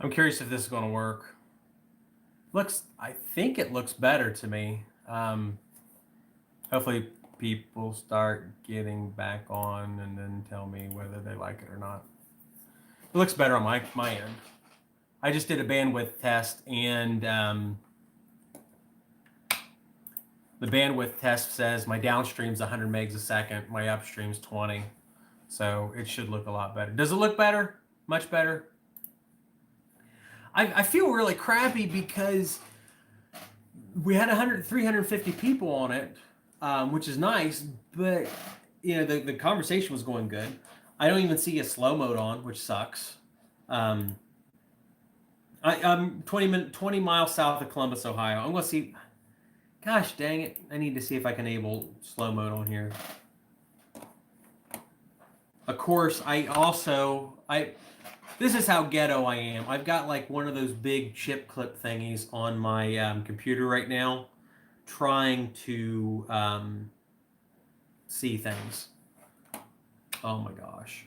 I'm curious if this is going to work. I think it looks better to me. Hopefully people start getting back on and then tell me whether they like it or not. It looks better on my end. I just did a bandwidth test, and the bandwidth test says my downstream's 100 megs a second, my upstream's 20. So it should look a lot better. Does it look better? Much better? I feel really crappy because we had 350 people on it, which is nice, but the conversation was going good. I don't even see a slow mode on, which sucks. I'm 20 miles south of Columbus, Ohio. I'm going to see. Gosh dang it. I need to see if I can enable slow mode on here. Of course, this is how ghetto I am. I've got like one of those big chip clip thingies on my computer right now, trying to see things. Oh my gosh.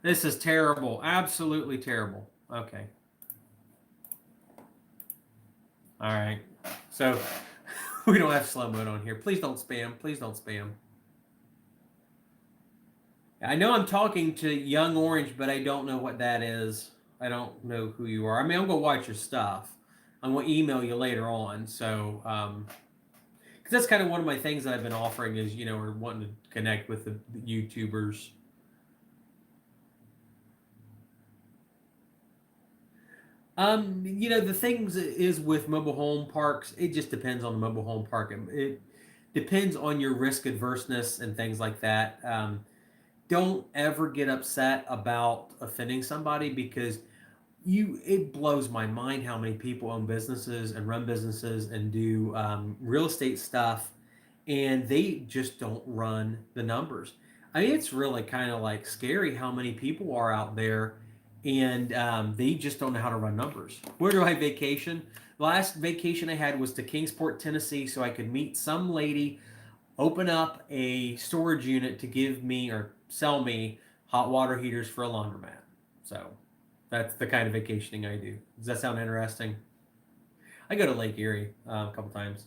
This is terrible. Absolutely terrible. Okay. All right. So we don't have slow mode on here. Please don't spam. Please don't spam. I know I'm talking to Young Orange, but I don't know what that is. I don't know who you are. I mean, I'm going to watch your stuff. I'm going to email you later on. So, because that's kind of one of my things that I've been offering is, or wanting to connect with the YouTubers. The things is with mobile home parks, it just depends on the mobile home park. It depends on your risk adverseness and things like that. Don't ever get upset about offending somebody, because it blows my mind how many people own businesses and run businesses and do real estate stuff, and they just don't run the numbers. I mean, it's really kind of like scary how many people are out there, and they just don't know how to run numbers. Where do I vacation? The last vacation I had was to Kingsport, Tennessee, so I could meet some lady, open up a storage unit to give me or sell me hot water heaters for a laundromat. So that's the kind of vacationing I do. Does that sound interesting? I go to Lake Erie a couple times.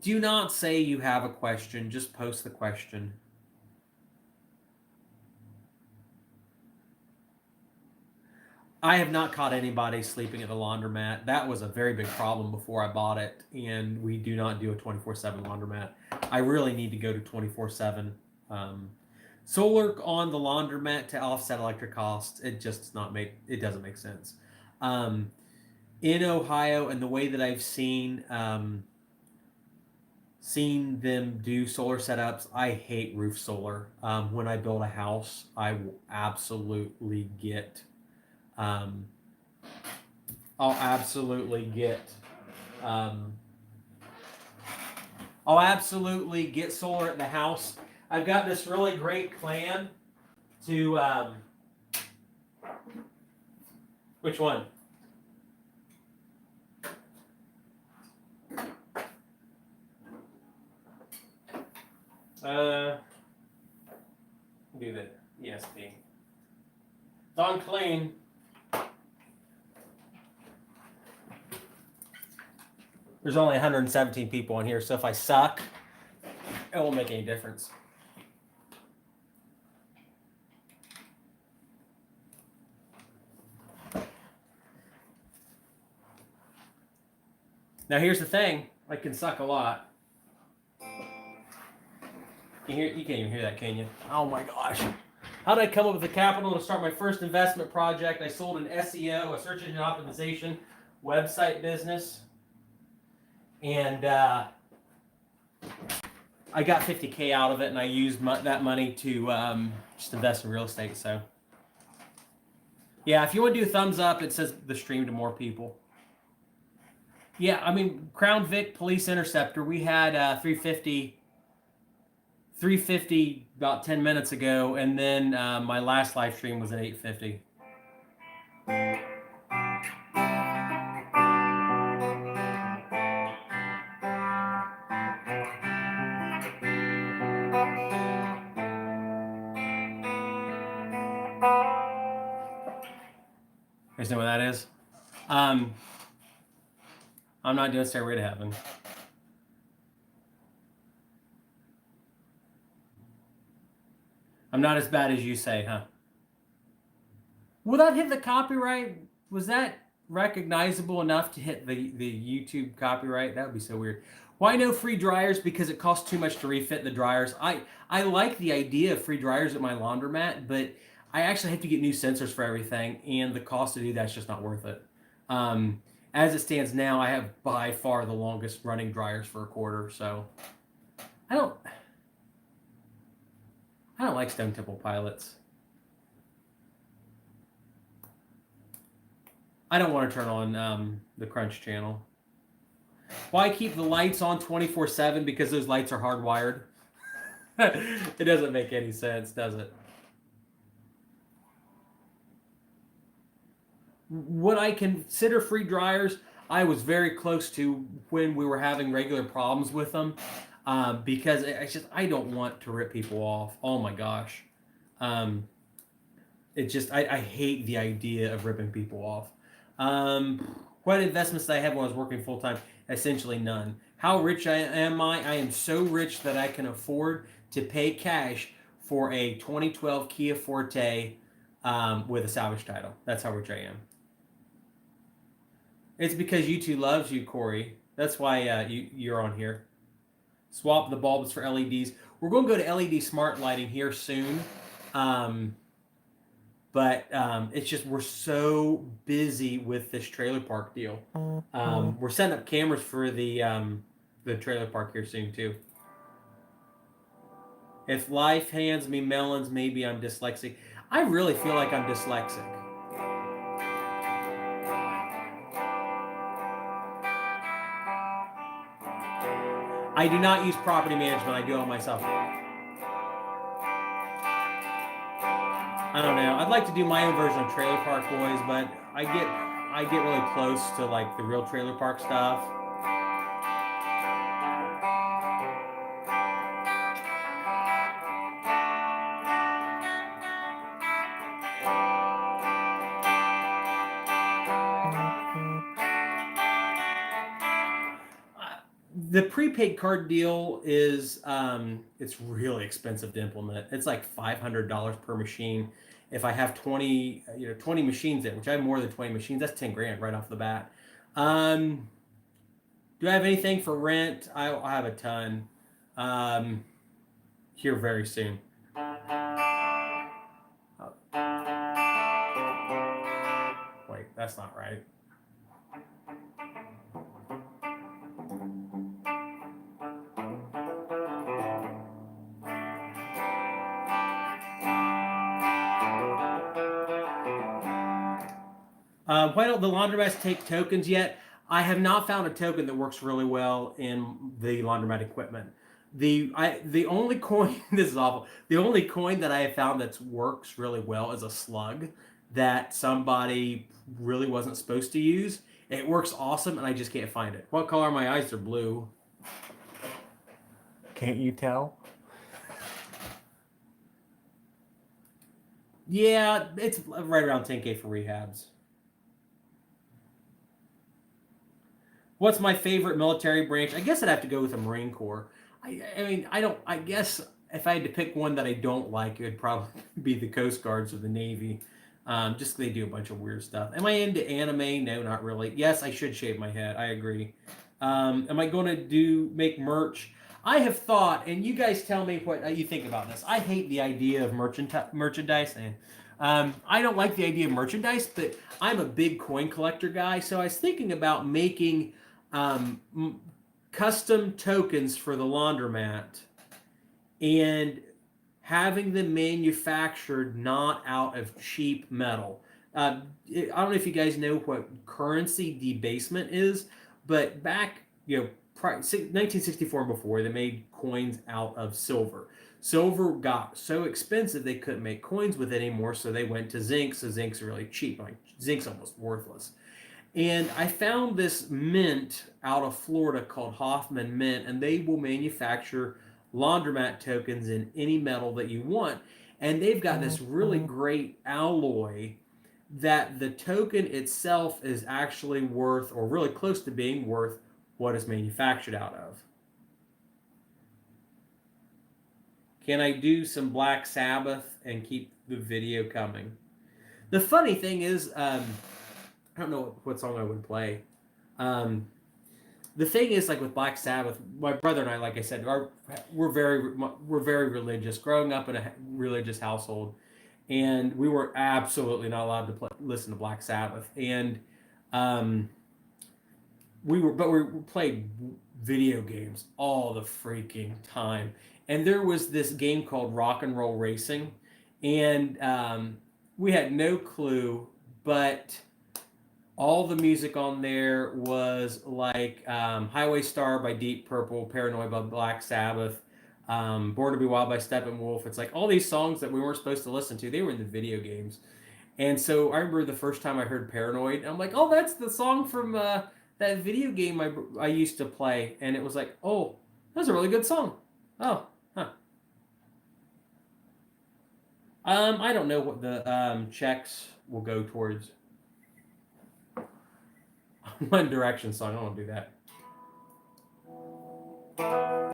Do not say you have a question. Just post the question. I have not caught anybody sleeping at the laundromat. That was a very big problem before I bought it, and we do not do a 24/7 laundromat. I really need to go to 24/7. Solar on the laundromat to offset electric costs, it just doesn't make sense. In Ohio, and the way that I've seen them do solar setups, I hate roof solar. When I build a house, I will absolutely get I'll absolutely get solar at the house. I've got this really great plan to which one? Do the ESP. It's on clean. There's only 117 people in here, so if I suck, it won't make any difference. Now here's the thing, I can suck a lot. You can't even hear that, can you? Oh my gosh. How did I come up with the capital to start my first investment project? I sold an SEO, a search engine optimization website business. And I got $50K out of it, and I used that money to just invest in real estate. So, yeah, if you want to do a thumbs up, it says the stream to more people. Yeah, I mean, Crown Vic Police Interceptor, we had 350 about 10 minutes ago, and then my last live stream was at 850. know what that is? I'm not doing Stairway to Heaven. I'm not as bad as you say, huh? Will that hit the copyright? Was that recognizable enough to hit the YouTube copyright? That would be so weird. Why no free dryers? Because it costs too much to refit the dryers. I like the idea of free dryers at my laundromat, but I actually have to get new sensors for everything, and the cost to do that's just not worth it. Um, as it stands now, I have by far the longest running dryers for a quarter, so I don't I don't like Stone Temple Pilots. I don't want to turn on the Crunch channel. Why keep the lights on 24/7? Because those lights are hardwired. It doesn't make any sense, does it? Would I consider free dryers? I was very close to when we were having regular problems with them, because it's just I don't want to rip people off. Oh my gosh, um, it just I hate the idea of ripping people off. What investments did I have when I was working full time? Essentially none. How rich am I? I am so rich that I can afford to pay cash for a 2012 Kia Forte with a salvage title. That's how rich I am. It's because YouTube loves you, Corey. That's why you're on here. Swap the bulbs for LEDs. We're going to go to LED smart lighting here soon. Um, but it's just we're so busy with this trailer park deal. We're setting up cameras for the trailer park here soon too. If life hands me melons, maybe I'm dyslexic. I really feel like I'm dyslexic. I do not use property management. I do it myself. I don't know. I'd like to do my own version of Trailer Park Boys, but I get really close to like the real trailer park stuff. The prepaid card deal is it's really expensive to implement. It's like $500 per machine. If I have 20 machines in, which I have more than 20 machines, that's 10 grand right off the bat. Um, do I have anything for rent? I have a ton. Um, here very soon. Oh, wait, that's not right. Why don't the laundromats take tokens yet? I have not found a token that works really well in the laundromat equipment. The only coin this is awful. The only coin that I have found that works really well is a slug that somebody really wasn't supposed to use. It works awesome, and I just can't find it. What color are my eyes? Are blue. Can't you tell? Yeah, it's right around 10K for rehabs. What's my favorite military branch? I guess I'd have to go with the Marine Corps. I mean, I don't. I guess if I had to pick one that I don't like, it would probably be the Coast Guards or the Navy. Just they do a bunch of weird stuff. Am I into anime? No, not really. Yes, I should shave my head. I agree. Am I going to make merch? I have thought, and you guys tell me what you think about this. I hate the idea of merchandise, and I don't like the idea of merchandise, but I'm a big coin collector guy, so I was thinking about making um, custom tokens for the laundromat and having them manufactured not out of cheap metal. I don't know if you guys know what currency debasement is, but back, 1964 and before, they made coins out of silver. Silver got so expensive they couldn't make coins with it anymore, so they went to zinc. So zinc's really cheap. Like zinc's almost worthless. And I found this mint out of Florida called Hoffman Mint, and they will manufacture laundromat tokens in any metal that you want. And they've got this really great alloy that the token itself is actually worth, or really close to being worth, what it's manufactured out of. Can I do some Black Sabbath and keep the video coming? The funny thing is, I don't know what song I would play. The thing is, like with Black Sabbath, my brother and I, like I said, we're very religious. Growing up in a religious household, and we were absolutely not allowed to listen to Black Sabbath. And um, we played video games all the freaking time. And there was this game called Rock and Roll Racing, and we had no clue, but all the music on there was like Highway Star by Deep Purple, Paranoid by Black Sabbath, Born to Be Wild by Steppenwolf. It's like all these songs that we weren't supposed to listen to, they were in the video games. And so I remember the first time I heard Paranoid, and I'm like, oh, that's the song from that video game I used to play. And it was like, oh, that's a really good song. Oh, huh. I don't know what the checks will go towards. One Direction song. I don't want to do that. All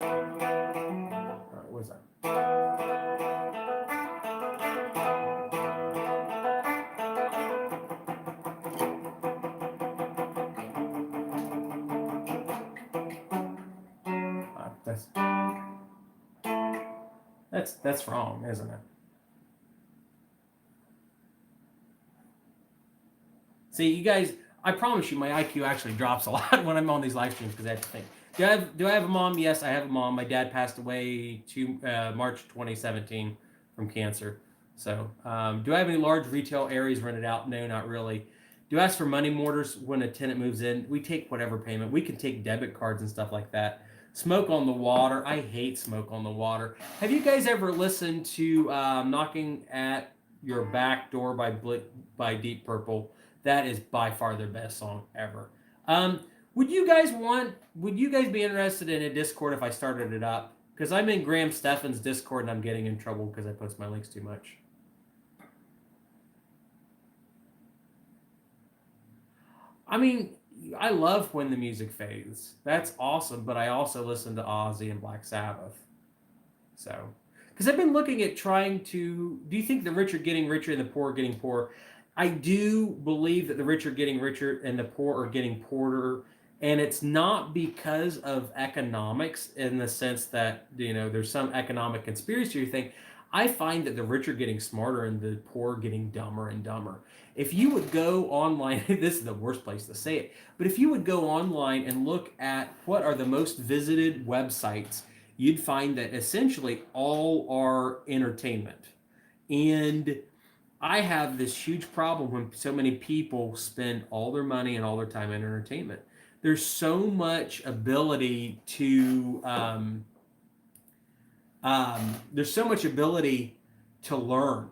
right, what's that? That's wrong, isn't it? See, you guys, I promise you, my IQ actually drops a lot when I'm on these live streams because I have to think. Do I have a mom? Yes, I have a mom. My dad passed away March 2017 from cancer. So, do I have any large retail areas rented out? No, not really. Do I ask for money orders when a tenant moves in? We take whatever payment. We can take debit cards and stuff like that. Smoke on the Water. I hate Smoke on the Water. Have you guys ever listened to Knocking at Your Back Door by Deep Purple? That is by far their best song ever. Would you guys be interested in a Discord if I started it up? Because I'm in Graham Stephan's Discord and I'm getting in trouble because I post my links too much. I mean, I love When the Music Fades. That's awesome, but I also listen to Ozzy and Black Sabbath. So, because I've been looking at trying to. Do you think the rich are getting richer and the poor are getting poorer? I do believe that the rich are getting richer and the poor are getting poorer, and it's not because of economics in the sense that there's some economic conspiracy thing. I find that the rich are getting smarter and the poor are getting dumber and dumber. If you would go online, this is the worst place to say it, but if you would go online and look at what are the most visited websites, you'd find that essentially all are entertainment. And I have this huge problem when so many people spend all their money and all their time in entertainment. There's so much ability to learn.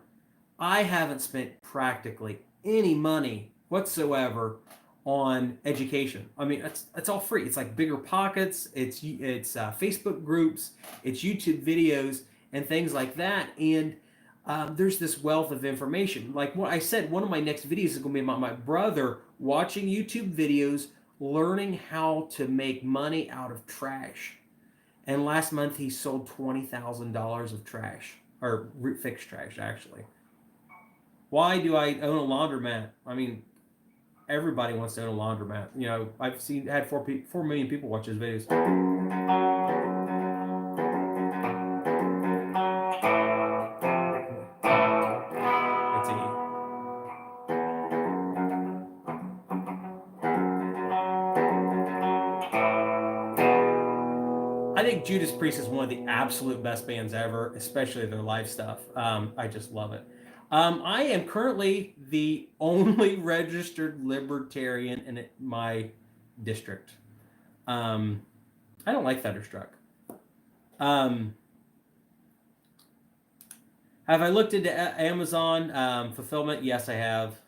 I haven't spent practically any money whatsoever on education. I mean, it's all free. It's like Bigger Pockets. It's Facebook groups. It's YouTube videos and things like that. And there's this wealth of information. Like what I said, one of my next videos is going to be about my brother watching YouTube videos, learning how to make money out of trash. And last month he sold $20,000 of trash, or fixed trash, actually. Why do I own a laundromat? I mean, everybody wants to own a laundromat. I've had 4 million people watch his videos. I think Judas Priest is one of the absolute best bands ever, especially their live stuff. I just love it. I am currently the only registered libertarian in my district. I don't like Thunderstruck. Have I looked into Amazon fulfillment? Yes, I have.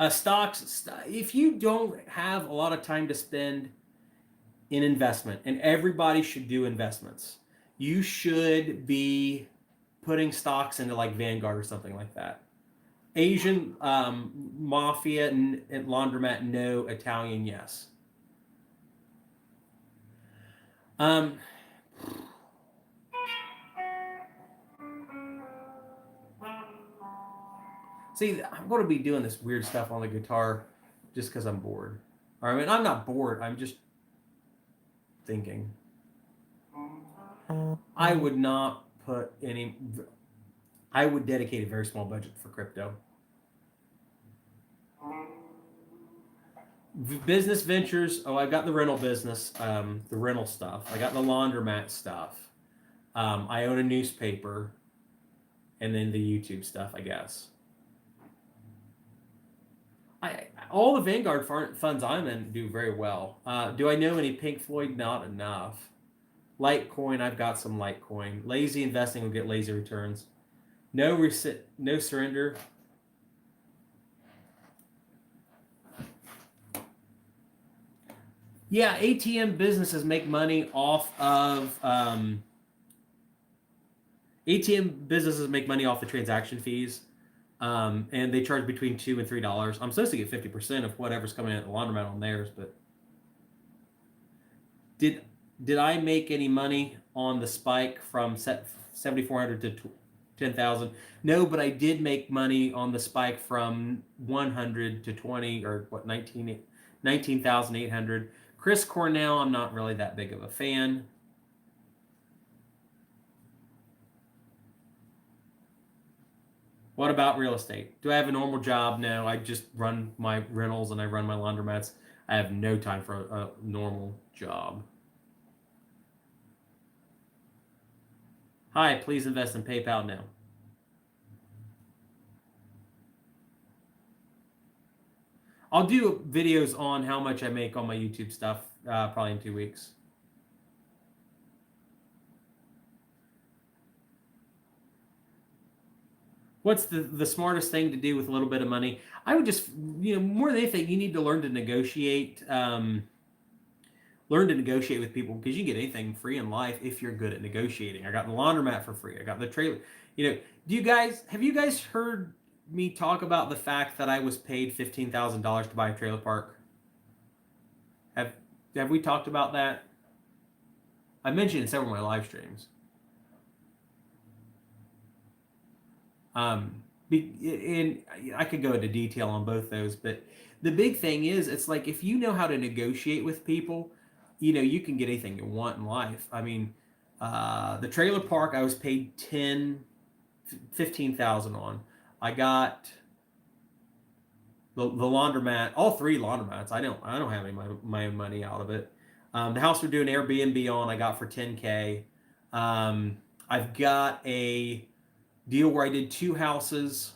Stocks, if you don't have a lot of time to spend in investment, and everybody should do investments, you should be putting stocks into like Vanguard or something like that. Asian mafia and laundromat, no. Italian, yes. Um, See, I'm going to be doing this weird stuff on the guitar just because I'm bored. Or, I mean, I'm not bored. I'm just thinking. I would not put any. I would dedicate a very small budget for crypto. Business ventures. Oh, I got the rental business, the rental stuff. I got the laundromat stuff. I own a newspaper, and then the YouTube stuff, I guess. All the Vanguard funds I'm in do very well. Do I know any Pink Floyd? Not enough. Litecoin, I've got some Litecoin. Lazy investing will get lazy returns. No surrender. Yeah, ATM businesses make money off of ATM businesses make money off the transaction fees, and they charge between $2 and $3. I'm supposed to get 50% of whatever's coming in at the laundromat on theirs, but did I make any money on the spike from 7,400 to 10,000? No, but I did make money on the spike from 100 to 20 or what 19,800. Chris Cornell, I'm not really that big of a fan. What about real estate? Do I have a normal job? No, I just run my rentals and I run my laundromats. I have no time for a normal job. Hi, please invest in PayPal now. I'll do videos on how much I make on my YouTube stuff probably in 2 weeks. What's the smartest thing to do with a little bit of money? I would just, more than anything, you need to learn to negotiate. Learn to negotiate with people because you can get anything free in life if you're good at negotiating. I got the laundromat for free. I got the trailer. Have you guys heard me talk about the fact that I was paid $15,000 to buy a trailer park? Have we talked about that? I mentioned in several of my live streams. And I could go into detail on both those, but the big thing is, it's like if you know how to negotiate with people, you can get anything you want in life. I mean, the trailer park I was paid 15,000 on. I got the laundromat, all 3 laundromats. I don't have any of my own money out of it. The house we're doing Airbnb on, I got for $10K. I've got a deal where I did 2 houses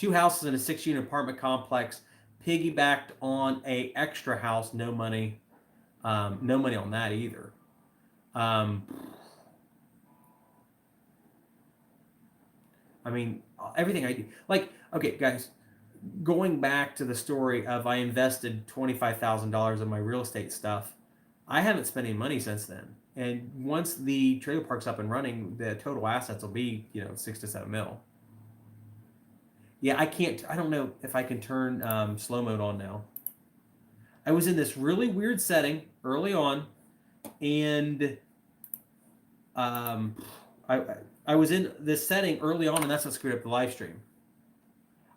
in a 6-unit apartment complex, piggybacked on a extra house, no money on that either. I mean, everything I do, like, okay, guys, going back to the story of I invested $25,000 in my real estate stuff, I haven't spent any money since then. And once the trailer park's up and running, the total assets will be, 6 to 7 mil. Yeah, I don't know if I can turn slow mode on now. I was in this really weird setting early on, and I was in this setting early on, and that's what screwed up the live stream.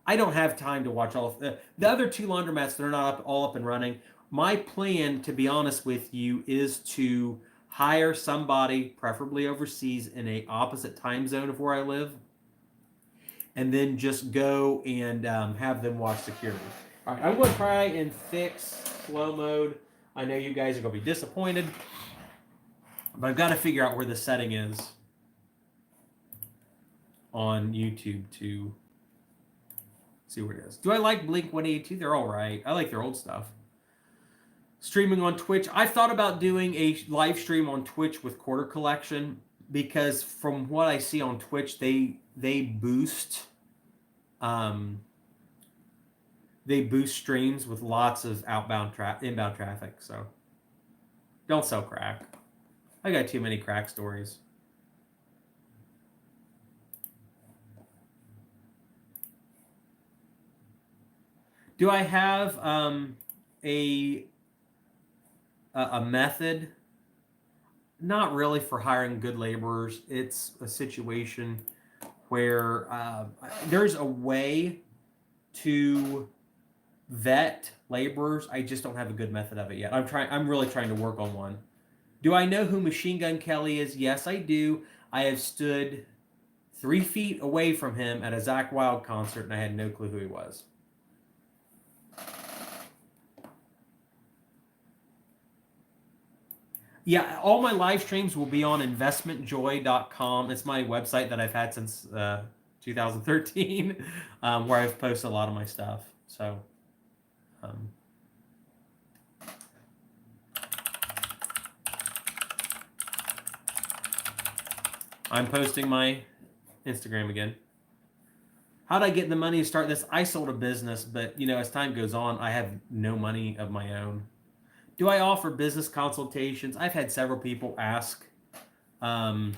I don't have time to watch all of the other 2 laundromats that are not all up and running. My plan, to be honest with you, is to hire somebody, preferably overseas, in a opposite time zone of where I live, and then just go and have them watch security. All right, I'm going to try and fix slow mode. I know you guys are going to be disappointed, but I've got to figure out where the setting is on YouTube to see where it is. Do I like Blink 182? They're all right. I like their old stuff. Streaming on Twitch. I've thought about doing a live stream on Twitch with Quarter Collection, because from what I see on Twitch, they boost streams with lots of inbound traffic. So don't sell crack. I got too many crack stories. Do I have a a method? Not really for hiring good laborers. It's a situation where there's a way to vet laborers. I just don't have a good method of it yet. I'm really trying to work on one. Do I know who Machine Gun Kelly is? Yes, I do. I have stood 3 feet away from him at a Zach Wild concert, and I had no clue who he was. Yeah, all my live streams will be on investmentjoy.com. It's my website that I've had since 2013, where I've posted a lot of my stuff. So, um, I'm posting my Instagram again. How did I get the money to start this? I sold a business, but as time goes on, I have no money of my own. Do I offer business consultations? I've had several people ask. Um,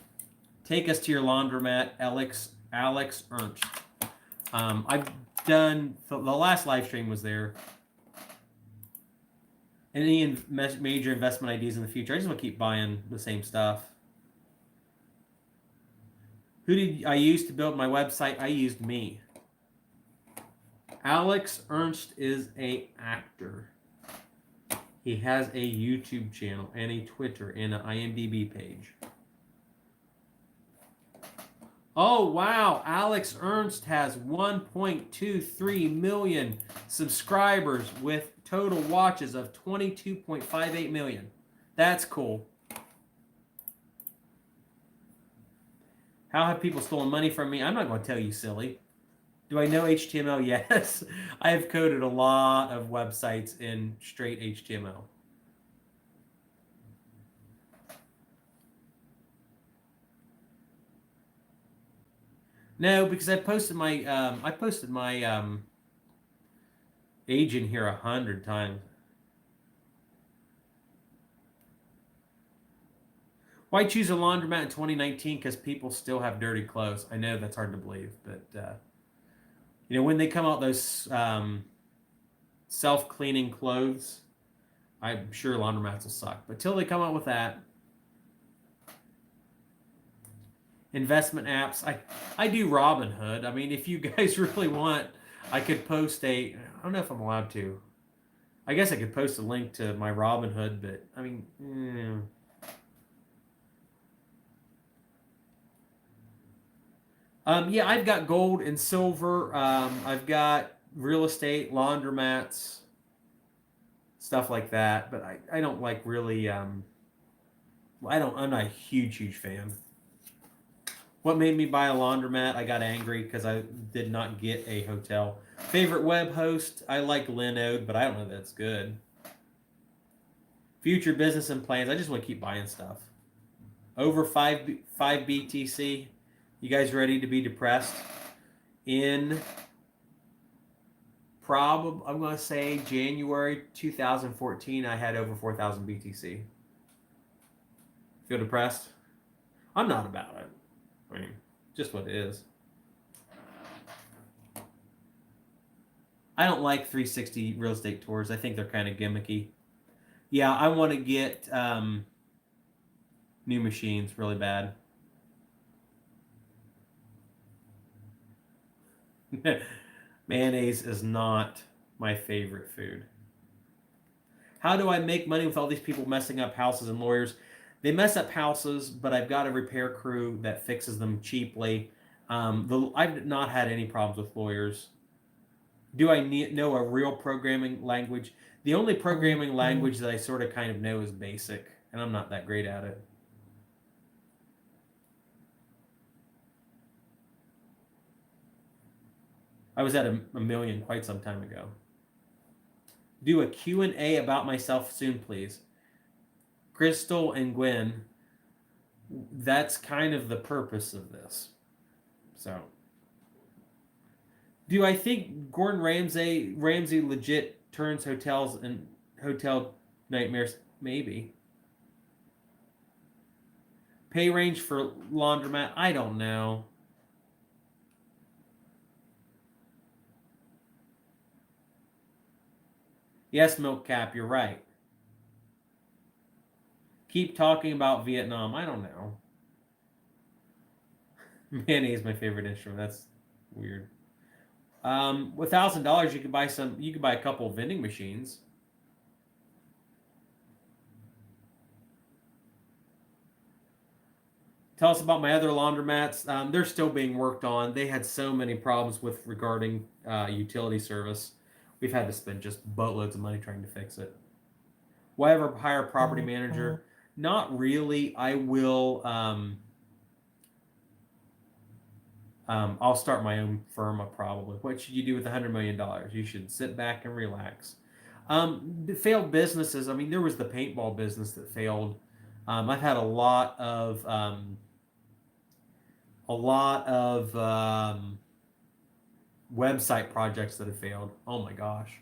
Take us to your laundromat, Alex Ernst. I've done the last live stream was there. Any major investment ideas in the future? I just want to keep buying the same stuff. Who did I use to build my website? I used me. Alex Ernst is a actor. He has a YouTube channel and a Twitter and an IMDb page. Oh, wow. Alex Ernst has 1.23 million subscribers with total watches of 22.58 million. That's cool. How have people stolen money from me? I'm not going to tell you, silly. Do I know HTML? Yes. I have coded a lot of websites in straight HTML. No, because I posted my age in here 100 times. Why choose a laundromat in 2019? Because people still have dirty clothes. I know that's hard to believe, but when they come out those self-cleaning clothes, I'm sure laundromats will suck. But till they come out with that, investment apps. I do Robinhood. I mean, if you guys really want, I could post I don't know if I'm allowed to. I guess I could post a link to my Robinhood, but I mean, yeah, I've got gold and silver. I've got real estate, laundromats, stuff like that. But I don't like really. I'm not a huge fan. What made me buy a laundromat? I got angry because I did not get a hotel. Favorite web host? I like Linode, but I don't know if that's good. Future business and plans? I just want to keep buying stuff. Over 5 BTC. You guys ready to be depressed? In I'm going to say January 2014, I had over 4,000 BTC. Feel depressed? I'm not about it. I mean, just what it is. I don't like 360 real estate tours. I think they're kind of gimmicky. Yeah, I want to get new machines really bad. Mayonnaise is not my favorite food. How do I make money with all these people messing up houses and lawyers? They mess up houses, but I've got a repair crew that fixes them cheaply. I've not had any problems with lawyers. Do I know a real programming language? The only programming language that I sort of kind of know is BASIC, and I'm not that great at it. I was at a million quite some time ago. Do a Q&A about myself soon, please. Crystal and Gwen, that's kind of the purpose of this. So, do I think Gordon Ramsay legit turns hotels and hotel nightmares? Maybe. Pay range for laundromat? I don't know. Yes, Milk Cap, you're right. Keep talking about Vietnam. I don't know. Mayonnaise is my favorite instrument. That's weird. With $1,000, you could buy some. You could buy a couple of vending machines. Tell us about my other laundromats. They're still being worked on. They had so many problems with regarding utility service. We've had to spend just boatloads of money trying to fix it. Will I ever hire a property manager? Not really. I will. I'll start my own firm up probably. What should you do with $100 million? You should sit back and relax. The failed businesses. I mean, there was the paintball business that failed. I've had a lot of website projects that have failed. Oh my gosh.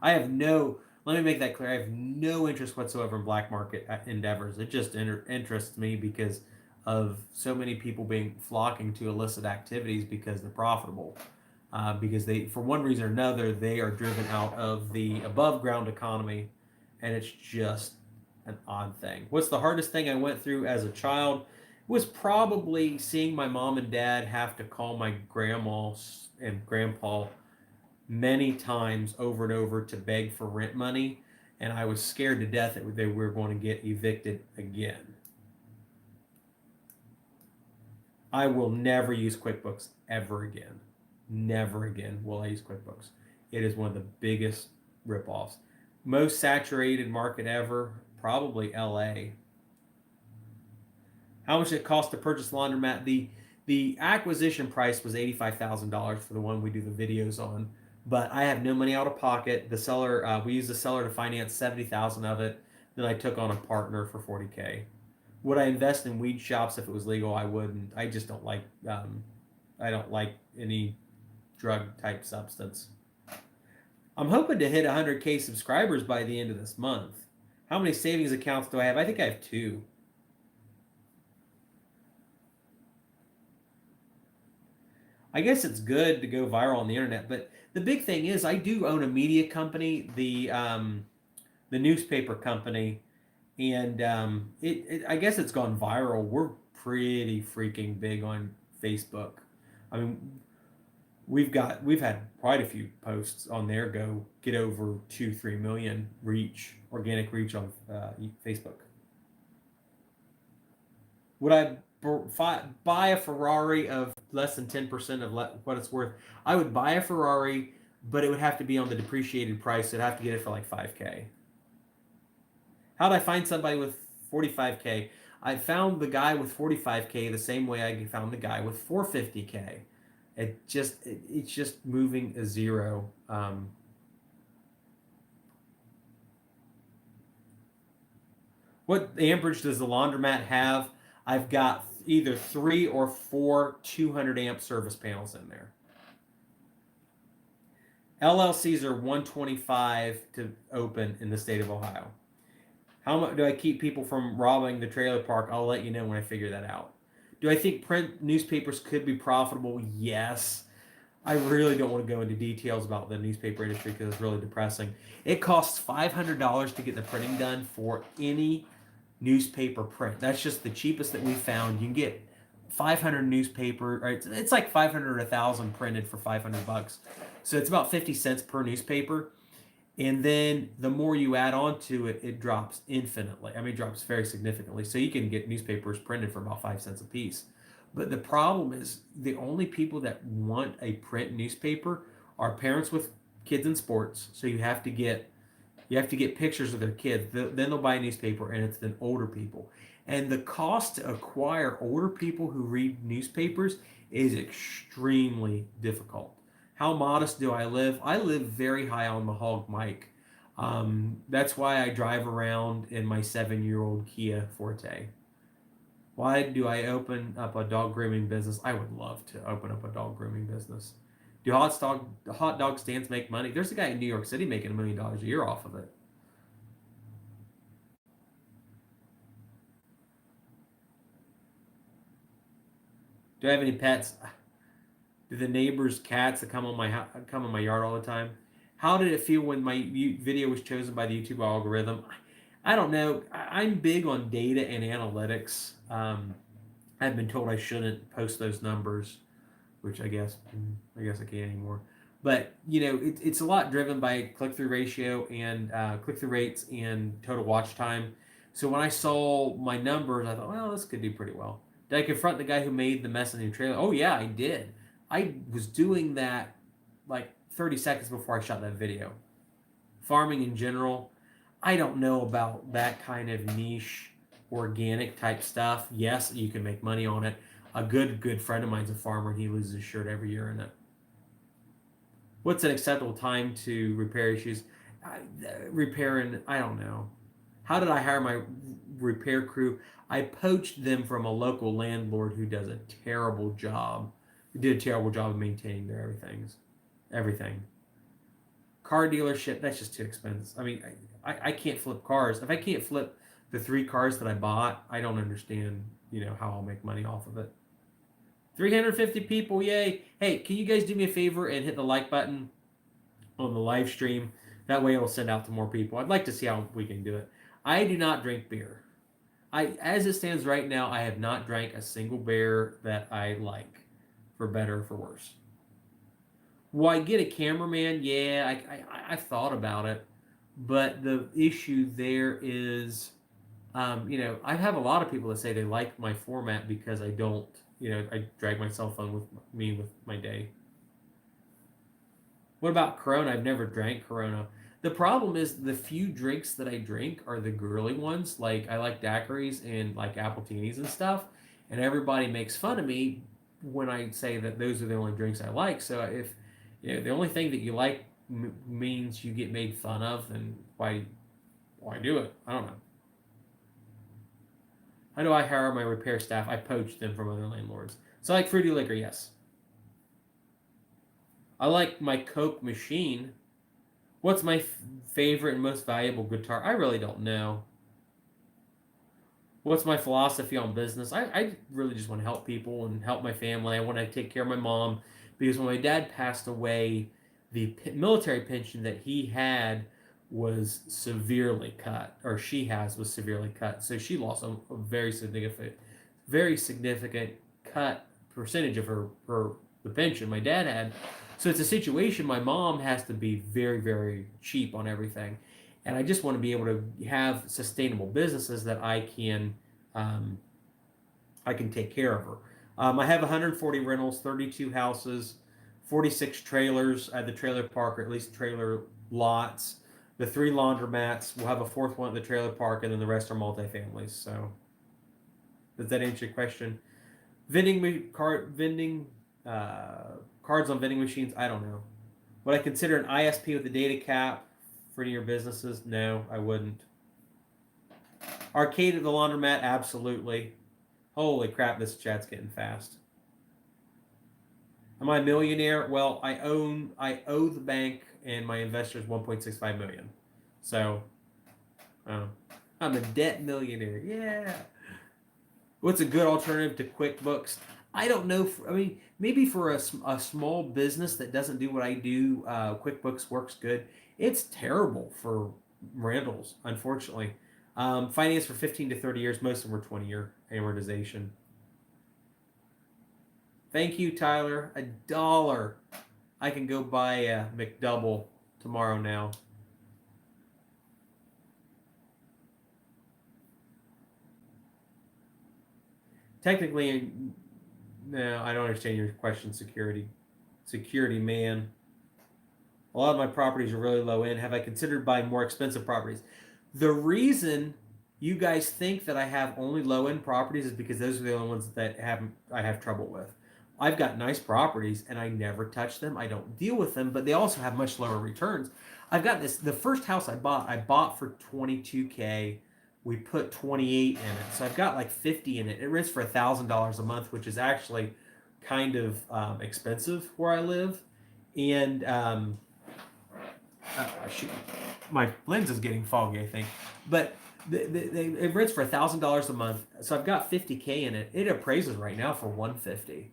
I have no. Let me make that clear. I have no interest whatsoever in black market endeavors. It just interests me because of so many people being flocking to illicit activities because they're profitable. Because they, for one reason or another, they are driven out of the above ground economy, and it's just an odd thing. What's the hardest thing I went through as a child? Was probably seeing my mom and dad have to call my grandma and grandpa many times over and over to beg for rent money, and I was scared to death that they were going to get evicted again. I will never use QuickBooks ever again. Never again will I use QuickBooks. It is one of the biggest ripoffs. Most saturated market ever, probably LA. How much it cost to purchase Laundromat? The acquisition price was $85,000 for the one we do the videos on, but I have no money out of pocket. The seller, we used the seller to finance 70,000 of it. Then I took on a partner for 40K. Would I invest in weed shops if it was legal? I wouldn't. I just don't like. I don't like any drug type substance. I'm hoping to hit 100K subscribers by the end of this month. How many savings accounts do I have? I think I have two. I guess it's good to go viral on the internet, but the big thing is I do own a media company, the newspaper company, and I guess it's gone viral. We're pretty freaking big on Facebook. I mean, we've had quite a few posts on there go get over 2-3 million reach, organic reach on Facebook. Would I buy a Ferrari of less than 10% of what it's worth? I would buy a Ferrari, but it would have to be on the depreciated price. I'd have to get it for like 5K. How'd I find somebody with 45K? I found the guy with 45K the same way I found the guy with 450K. It's just moving a zero. What amperage does the laundromat have? I've got either 3 or 4 200 amp service panels in there. LLCs are 125 to open in the state of Ohio. How much do I keep people from robbing the trailer park? I'll let you know when I figure that out. Do I think print newspapers could be profitable? Yes. I really don't want to go into details about the newspaper industry because it's really depressing. It costs $500 to get the printing done for any newspaper print. That's just the cheapest that we found. You can get 500 newspaper, right? It's like 500 or 1,000 printed for $500. So it's about 50 cents per newspaper. And then the more you add on to it, it drops infinitely. I mean, it drops very significantly. So you can get newspapers printed for about 5 cents a piece. But the problem is the only people that want a print newspaper are parents with kids in sports. So you have to get pictures of their kids. Then they'll buy a newspaper, and it's then older people. And the cost to acquire older people who read newspapers is extremely difficult. How modest do I live? I live very high on the hog mic. That's why I drive around in my 7-year-old Kia Forte. Why do I open up a dog grooming business? I would love to open up a dog grooming business. Do hot dog stands make money? There's a guy in New York City making $1 million a year off of it. Do I have any pets? Do the neighbors' cats that come in my yard all the time? How did it feel when my video was chosen by the YouTube algorithm? I don't know. I'm big on data and analytics. I've been told I shouldn't post those numbers, which I guess I can't anymore. But it's a lot driven by click-through ratio and click-through rates and total watch time. So when I saw my numbers, I thought, well, this could do pretty well. Did I confront the guy who made the mess in the trailer? Oh yeah, I did. I was doing that like 30 seconds before I shot that video. Farming in general, I don't know about that kind of niche organic type stuff. Yes, you can make money on it. A good friend of mine's a farmer and he loses his shirt every year in it. What's an acceptable time to repair issues? Repairing, I don't know. How did I hire my repair crew? I poached them from a local landlord who does a terrible job. Who did a terrible job of maintaining their everything. Car dealership, that's just too expensive. I mean, I can't flip cars. If I can't flip the 3 cars that I bought, I don't understand, how I'll make money off of it. 350 people, yay. Hey, can you guys do me a favor and hit the like button on the live stream? That way it'll send out to more people. I'd like to see how we can do it. I do not drink beer. As it stands right now, I have not drank a single beer that I like, for better or for worse. Will I get a cameraman? Yeah, I thought about it. But the issue there is, I have a lot of people that say they like my format because I don't, I drag my cell phone with me with my day. What about Corona? I've never drank Corona. The problem is the few drinks that I drink are the girly ones. Like I like daiquiris and like appletinis and stuff. And everybody makes fun of me when I say that those are the only drinks I like. So if the only thing that you like means you get made fun of, then why do it? I don't know. How do I hire my repair staff? I poach them from other landlords. So I like fruity liquor, yes. I like my Coke machine. What's my favorite and most valuable guitar? I really don't know. What's my philosophy on business? I really just want to help people and help my family. I want to take care of my mom because when my dad passed away, the military pension that he had was severely cut, or was severely cut. So she lost a very significant cut percentage of the pension my dad had. So it's a situation my mom has to be very, very cheap on everything. And I just want to be able to have sustainable businesses that I can take care of her. I have 140 rentals, 32 houses, 46 trailers at the trailer park, or at least trailer lots. The 3 laundromats. We'll have a 4th one at the trailer park, and then the rest are multifamilies. So, does that answer your question? Cards on vending machines. I don't know. Would I consider an ISP with a data cap for any of your businesses? No, I wouldn't. Arcade at the laundromat. Absolutely. Holy crap! This chat's getting fast. Am I a millionaire? Well, I owe the bank and my investors $1.65 million. So, I'm a debt millionaire. Yeah. What's a good alternative to QuickBooks? I don't know. Maybe for a small business that doesn't do what I do, QuickBooks works good. It's terrible for rentals, unfortunately. Finance for 15 to 30 years. Most of them were 20-year amortization. Thank you, Tyler. $1. I can go buy a McDouble tomorrow now. Technically, no, I don't understand your question, security. Security, man. A lot of my properties are really low end. Have I considered buying more expensive properties? The reason you guys think that I have only low end properties is because those are the only ones that I have trouble with. I've got nice properties and I never touch them. I don't deal with them, but they also have much lower returns. I've got the first house I bought for $22K. We put 28 in it. So I've got like 50 in it. It rents for $1,000 a month, which is actually kind of expensive where I live. And shoot, my lens is getting foggy, I think. But it rents for $1,000 a month. So I've got 50K in it. It appraises right now for $150.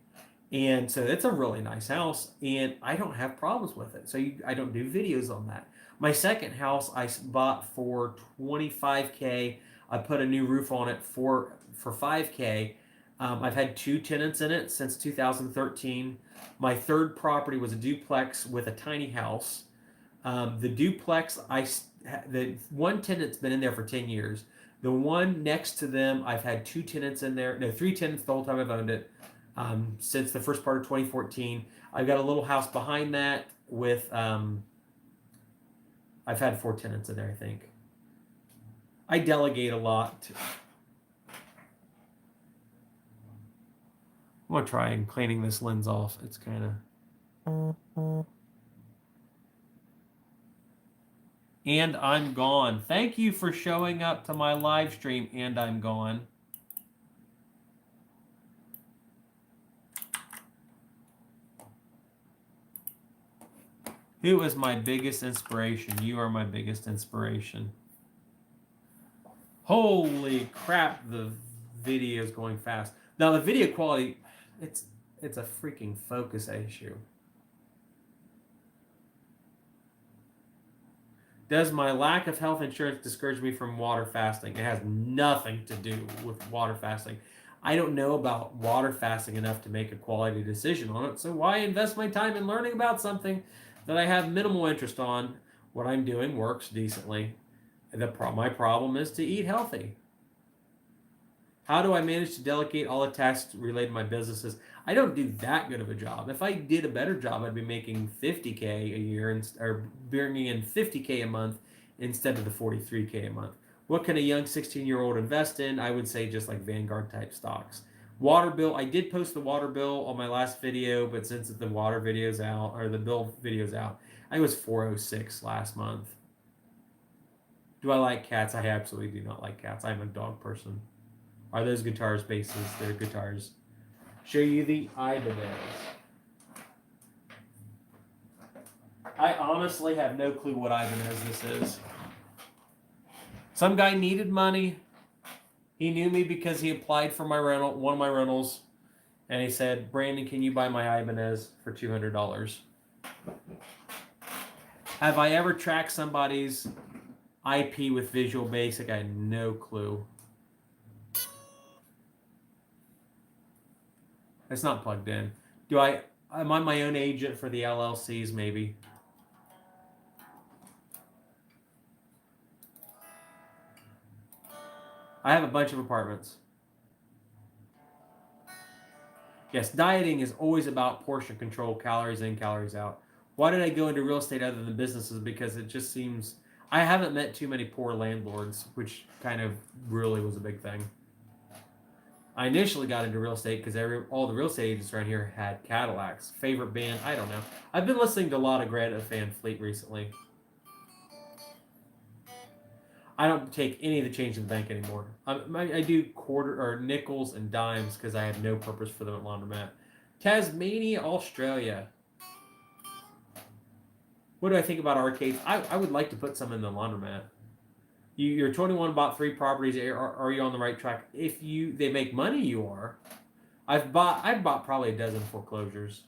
And so it's a really nice house, and I don't have problems with it. So I don't do videos on that. My second house I bought for 25K. I put a new roof on it for 5K. I've had two tenants in it since 2013. My third property was a duplex with a tiny house. The duplex, the one tenant's been in there for 10 years. The one next to them, I've had two tenants in there. No, three tenants the whole time I've owned it, since the first part of 2014. I've got a little house behind that with, I've had four tenants in there, I think. I delegate a lot. I'm going to try and cleaning this lens off. It's kind of... And I'm gone. Thank you for showing up to my live stream, and I'm gone. Who is my biggest inspiration? You are my biggest inspiration. Holy crap, the video is going fast. Now the video quality, it's a freaking focus issue. Does my lack of health insurance discourage me from water fasting? It has nothing to do with water fasting. I don't know about water fasting enough to make a quality decision on it, so why invest my time in learning about something that I have minimal interest on? What I'm doing works decently. My problem is to eat healthy. How do I manage to delegate all the tasks related to my businesses? I don't do that good of a job. If I did a better job, I'd be making 50K a year or bringing in 50K a month instead of the 43K a month. What can a young 16-year-old invest in? I would say just like Vanguard type stocks. Water bill, I did post the water bill on my last video, but since the water video's out, or the bill video's out, I was 406 last month. Do I like cats? I absolutely do not like cats. I'm a dog person. Are those guitars bases? They're guitars. Show you the Ibanez. I honestly have no clue what Ibanez this is. Some guy needed money. He knew me because he applied for my rental, one of my rentals, and he said, "Brandon, can you buy my Ibanez for $200?" Have I ever tracked somebody's IP with Visual Basic? I had no clue. It's not plugged in. Am I my own agent for the LLCs maybe? I have a bunch of apartments. Yes, dieting is always about portion control, calories in, calories out. Why did I go into real estate other than businesses? Because it just seems, I haven't met too many poor landlords, which kind of really was a big thing. I initially got into real estate because all the real estate agents around here had Cadillacs. Favorite band? I don't know. I've been listening to a lot of Greta Van Fleet recently. I don't take any of the change in the bank anymore. I do quarter or nickels and dimes because I have no purpose for them at Laundromat. Tasmania, Australia. What do I think about arcades? I would like to put some in the Laundromat. You're 21, bought 3 properties. Are you on the right track? If they make money, you are. I've bought probably a dozen foreclosures.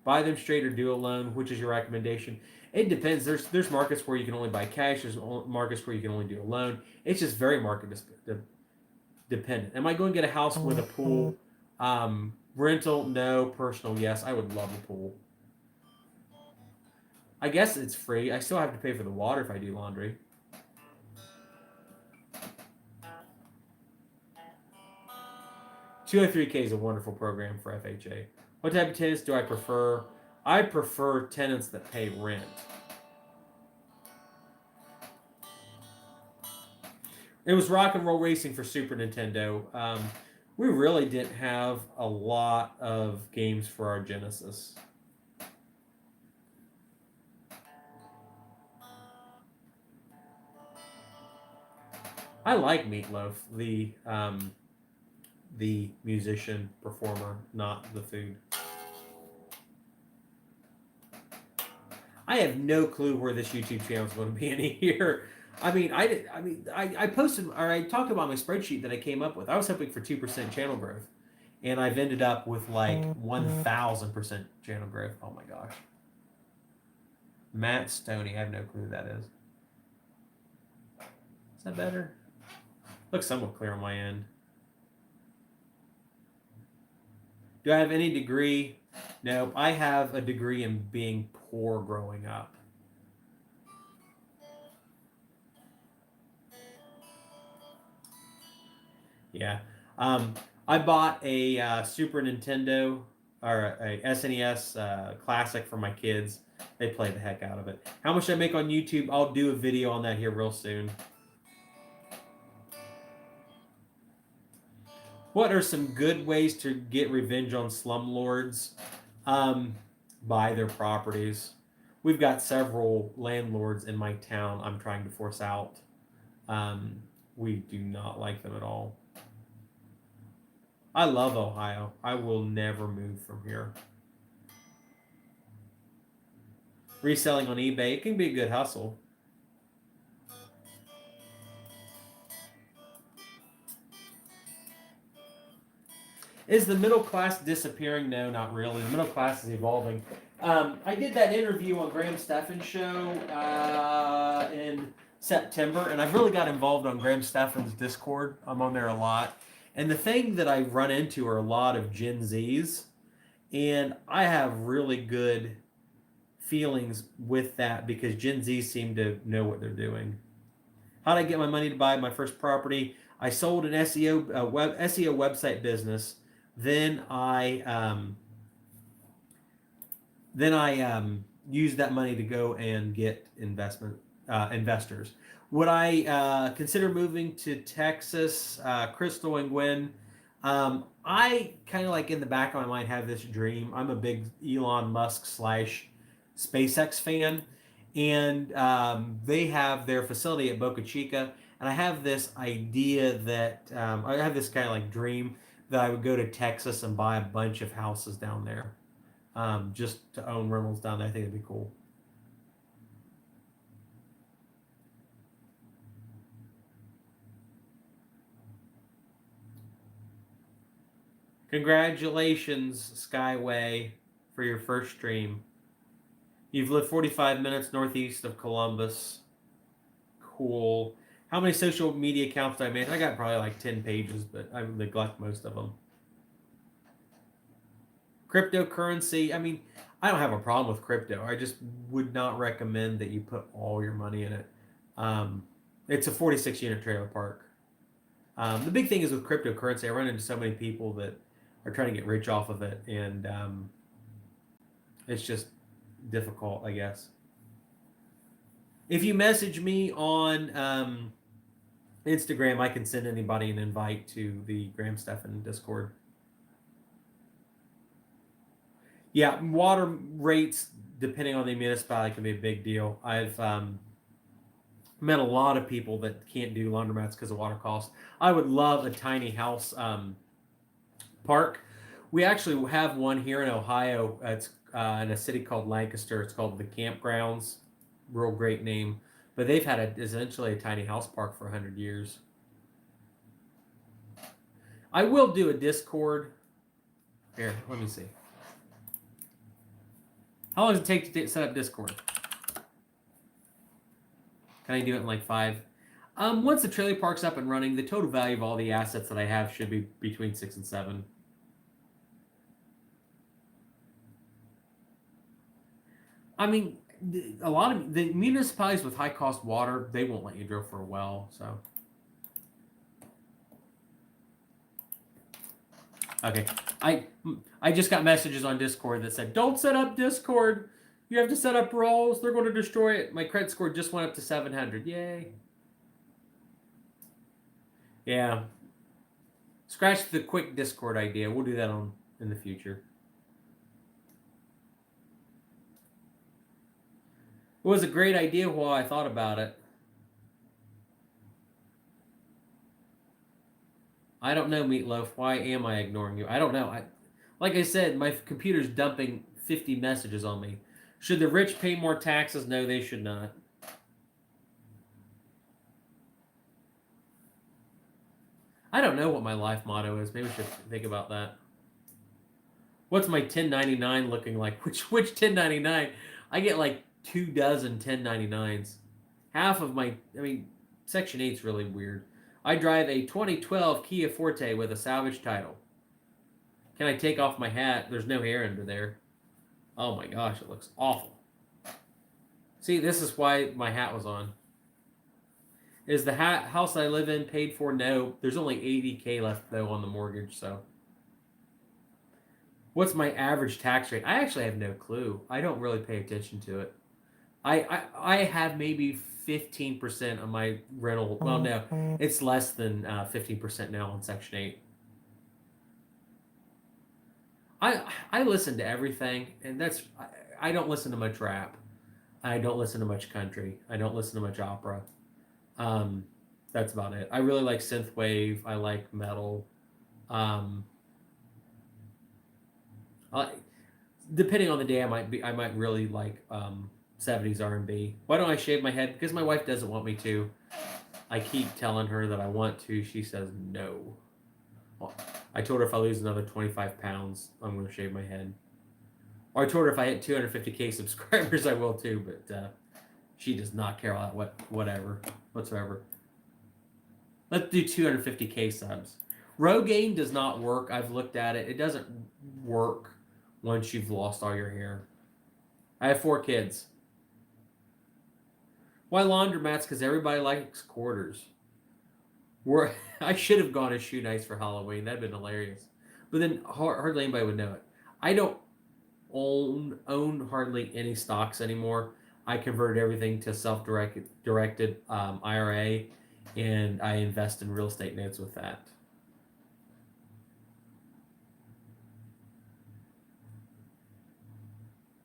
Buy them straight or do a loan. Which is your recommendation? It depends. There's markets where you can only buy cash. There's markets where you can only do a loan. It's just very market dependent. Am I going to get a house with a pool? Rental? No. Personal? Yes. I would love a pool. I guess it's free. I still have to pay for the water if I do laundry. $203K is a wonderful program for FHA. What type of tenants do I prefer? I prefer tenants that pay rent. It was Rock and Roll Racing for Super Nintendo. We really didn't have a lot of games for our Genesis. I like Meatloaf, the musician, performer, not the food. I have no clue where this YouTube channel is going to be in a year. I posted, or I talked about my spreadsheet that I came up with. I was hoping for 2% channel growth. and I've ended up with like 1,000% channel growth. Oh my gosh. Matt Stoney, I have no clue who that is. Is that better? Looks somewhat clear on my end. Do I have any degree? No, I have a degree in being poor growing up. Yeah. I bought a Super Nintendo or a SNES Classic for my kids. They play the heck out of it. How much I make on YouTube? I'll do a video on that here real soon. What are some good ways to get revenge on slumlords? Buy their properties. We've got several landlords in my town I'm trying to force out. We do not like them at all. I love Ohio. I will never move from here. Reselling on eBay, it can be a good hustle. Is the middle class disappearing? No, not really. The middle class is evolving. I did that interview on Graham Stephan's show in September, and I've really got involved on Graham Stephan's Discord. I'm on there a lot. And the thing that I run into are a lot of Gen Zs, and I have really good feelings with that because Gen Z seem to know what they're doing. How did I get my money to buy my first property? I sold an SEO website business. Then I used that money to go and get investors. Would I consider moving to Texas, Crystal and Gwen? I kind of like in the back of my mind have this dream. I'm a big Elon Musk / SpaceX fan, and they have their facility at Boca Chica. And I have this idea that I have this kind of like dream that I would go to Texas and buy a bunch of houses down there, just to own rentals down there. I think it'd be cool. Congratulations, Skyway, for your first stream. You've lived 45 minutes northeast of Columbus. Cool. How many social media accounts do I manage? I got probably like 10 pages, but I neglect most of them. Cryptocurrency, I mean, I don't have a problem with crypto. I just would not recommend that you put all your money in it. It's a 46 unit trailer park. The big thing is with cryptocurrency, I run into so many people that are trying to get rich off of it, and it's just difficult, I guess. If you message me on Instagram, I can send anybody an invite to the Graham Stephan Discord. Yeah, water rates, depending on the municipality, can be a big deal. I've met a lot of people that can't do laundromats because of water costs. I would love a tiny house park. We actually have one here in Ohio. It's in a city called Lancaster. It's called the Campgrounds. Real great name. But they've had essentially a tiny house park for 100 years. I will do a Discord. Here, let me see. How long does it take to set up Discord? Can I do it in like 5? Once the trailer park's up and running, the total value of all the assets that I have should be between 6 and 7. I mean, a lot of the municipalities with high cost water, they won't let you drill for a well. So, okay, I just got messages on Discord that said, "Don't set up Discord. You have to set up roles. They're going to destroy it." My credit score just went up to 700. Yay! Yeah. Scratch the quick Discord idea. We'll do that in the future. It was a great idea while I thought about it. I don't know, Meatloaf. Why am I ignoring you? I don't know. Like I said, my computer's dumping 50 messages on me. Should the rich pay more taxes? No, they should not. I don't know what my life motto is. Maybe we should think about that. What's my 1099 looking like? Which 1099? I get like 2 dozen 1099s. Half of my, I mean, Section 8's really weird. I drive a 2012 Kia Forte with a salvage title. Can I take off my hat? There's no hair under there. Oh my gosh, it looks awful. See, this is why my hat was on. Is the house I live in paid for? No. There's only $80K left though on the mortgage, so. What's my average tax rate? I actually have no clue. I don't really pay attention to it. I have maybe 15% of my rental. Well, no, it's less than 15% now on Section 8. I listen to everything, and I don't listen to much rap. I don't listen to much country. I don't listen to much opera. Um, that's about it. I really like synthwave. I like metal. Um, I, depending on the day, I might really like 70s R&B. Why don't I shave my head? Because my wife doesn't want me to. I keep telling her that I want to. She says no. Well, I told her if I lose another 25 pounds, I'm going to shave my head. Or I told her if I hit 250K subscribers, I will too. But she does not care about whatsoever. Let's do 250K subs. Rogaine does not work. I've looked at it. It doesn't work once you've lost all your hair. I have 4 kids. Why laundromats? Because everybody likes quarters. I should have gone as shoe nice for Halloween. That'd been hilarious. But then hardly anybody would know it. I don't own hardly any stocks anymore. I converted everything to self-directed IRA, and I invest in real estate notes with that.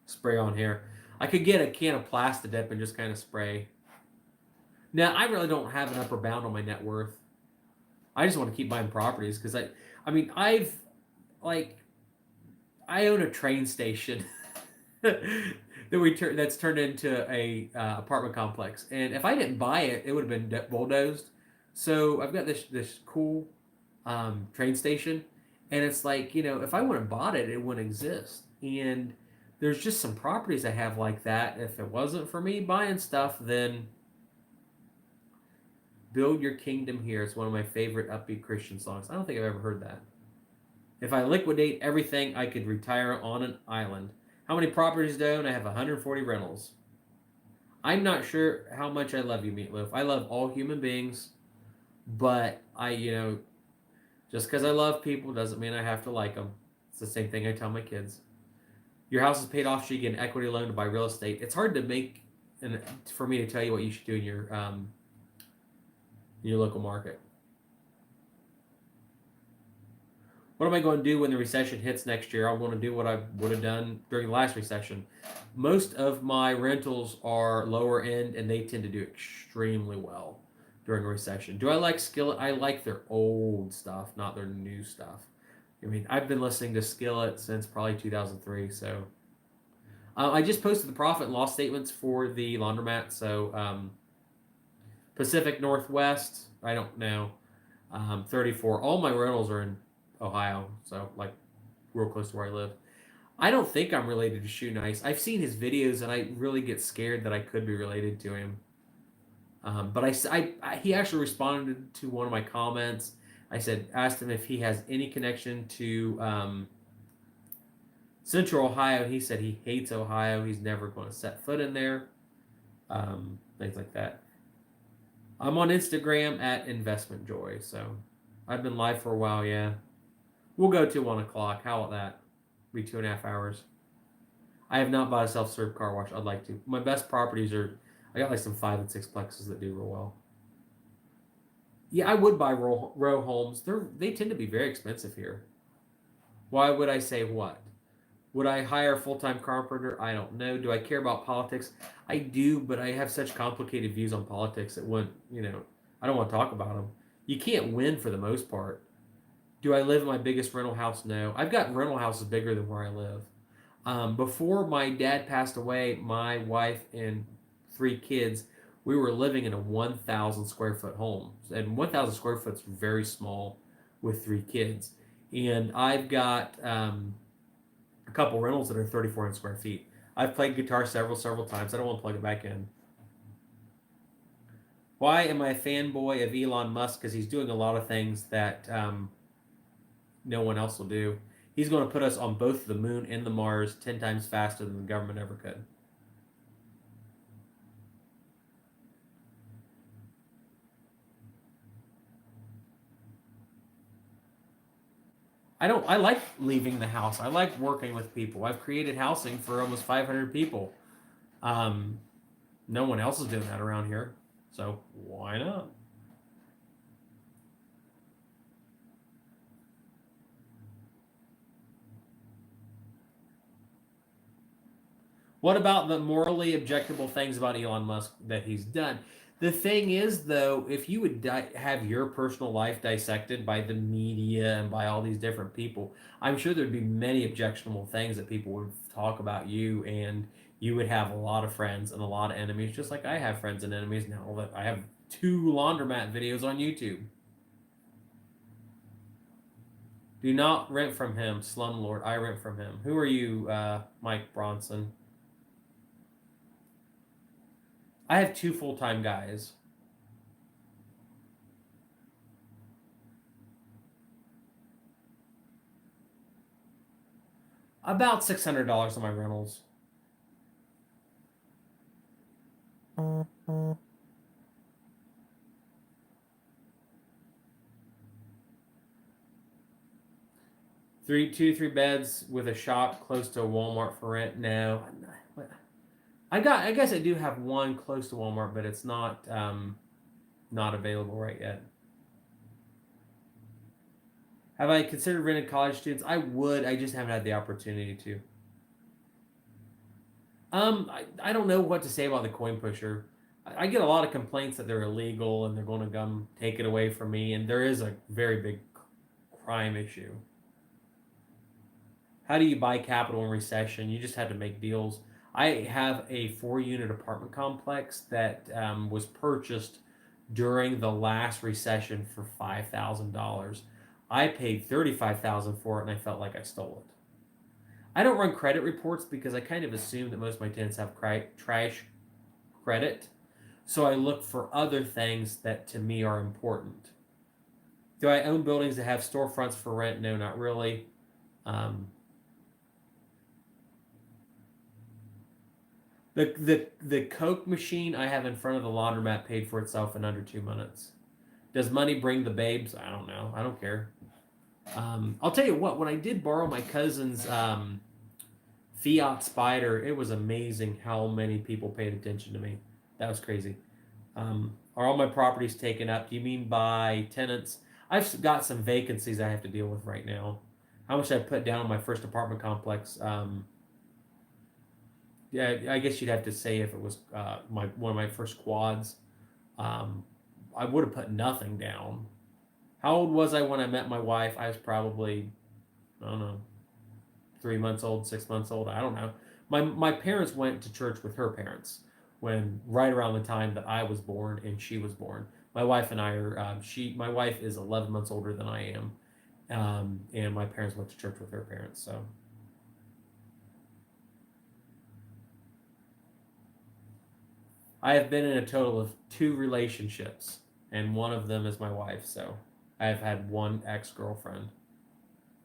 Spray on hair. I could get a can of Plastidip and just kind of spray. Now, I really don't have an upper bound on my net worth. I just want to keep buying properties because I own a train station that's turned into a apartment complex, and if I didn't buy it, it would have been bulldozed. So I've got this cool train station, and it's like, if I wouldn't have bought it, it wouldn't exist. And there's just some properties I have like that. If it wasn't for me buying stuff, then Build Your Kingdom Here. It's one of my favorite upbeat Christian songs. I don't think I've ever heard that. If I liquidate everything, I could retire on an island. How many properties do I own? I have 140 rentals. I'm not sure how much I love you, Meatloaf. I love all human beings, but just because I love people doesn't mean I have to like them. It's the same thing I tell my kids. Your house is paid off, so you get an equity loan to buy real estate. It's hard to make, and for me to tell you what you should do in your local market. What am I going to do when the recession hits next year? I'm going to do what I would have done during the last recession. Most of my rentals are lower end, and they tend to do extremely well during a recession. Do I like Skillet? I like their old stuff, not their new stuff. I mean, I've been listening to Skillet since probably 2003. So I just posted the profit and loss statements for the laundromat. So Pacific Northwest, I don't know. 34. All my rentals are in Ohio, so like real close to where I live. I don't think I'm related to Shoe Nice. I've seen his videos, and I really get scared that I could be related to him. But he actually responded to one of my comments. Asked him if he has any connection to Central Ohio. He said he hates Ohio. He's never going to set foot in there. Things like that. I'm on Instagram at Investment Joy. So I've been live for a while, yeah. We'll go to 1 o'clock. How about that? Be 2.5 hours. I have not bought a self-serve car wash. I'd like to. My best properties are, I got like some 5 and 6 plexes that do real well. Yeah, I would buy row homes. They tend to be very expensive here. Why would I say what? Would I hire a full-time carpenter? I don't know. Do I care about politics? I do, but I have such complicated views on politics that I don't want to talk about them. You can't win for the most part. Do I live in my biggest rental house? No. I've got rental houses bigger than where I live. Before my dad passed away, my wife and 3 kids, we were living in a 1,000 square foot home. And 1,000 square foot is very small with 3 kids. And I've got a couple rentals that are 3,400 square feet. I've played guitar several times. I don't want to plug it back in. Why am I a fanboy of Elon Musk? Because he's doing a lot of things that no one else will do. He's going to put us on both the moon and the Mars 10 times faster than the government ever could. I like leaving the house. I like working with people. I've created housing for almost 500 people. Um, no one else is doing that around here. So why not? What about the morally objectable things about Elon Musk that he's done? The thing is, though, if you would have your personal life dissected by the media and by all these different people, I'm sure there'd be many objectionable things that people would talk about you, and you would have a lot of friends and a lot of enemies, just like I have friends and enemies now that I have 2 laundromat videos on YouTube. Do not rent from him, slumlord. I rent from him. Who are you, Mike Bronson? I have 2 full-time guys. About $600 on my rentals. Two to three beds with a shop close to a Walmart for rent. No, I guess I do have one close to Walmart, but it's not available right yet. Have I considered renting college students? I would. I just haven't had the opportunity to. I don't know what to say about the coin pusher. I get a lot of complaints that they're illegal and they're going to come take it away from me, and there is a very big crime issue. How do you buy capital in recession? You just have to make deals. I have a 4 unit apartment complex that was purchased during the last recession for $5,000. I paid $35,000 for it, and I felt like I stole it. I don't run credit reports because I kind of assume that most of my tenants have trash credit, so I look for other things that to me are important. Do I own buildings that have storefronts for rent? No, not really. Um, the Coke machine I have in front of the laundromat paid for itself in under 2 minutes. Does money bring the babes? I don't know. I don't care. I'll tell you what. When I did borrow my cousin's Fiat Spider, it was amazing how many people paid attention to me. That was crazy. Are all my properties taken up? Do you mean by tenants? I've got some vacancies I have to deal with right now. How much I put down on my first apartment complex? Yeah, I guess you'd have to say if it was my one of my first quads. Um, I would have put nothing down. How old was I when I met my wife? I was probably, I don't know, 3 months old, 6 months old. I don't know. My parents went to church with her parents when right around the time that I was born and she was born. My wife and I are my wife is 11 months older than I am, and my parents went to church with her parents. So I have been in a total of 2 relationships, and one of them is my wife. So I have had one ex girlfriend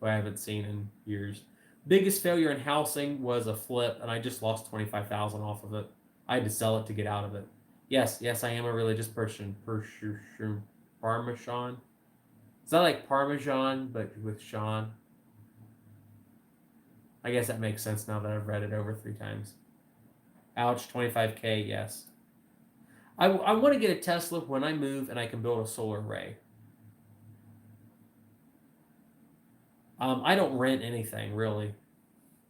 who I haven't seen in years. Biggest failure in housing was a flip, and I just lost 25,000 off of it. I had to sell it to get out of it. Yes, I am a religious person. Parmesan. Is that like Parmesan, but with Sean? I guess that makes sense now that I've read it over 3 times. Ouch, 25K, yes. I want to get a Tesla when I move and I can build a solar array. I don't rent anything, really.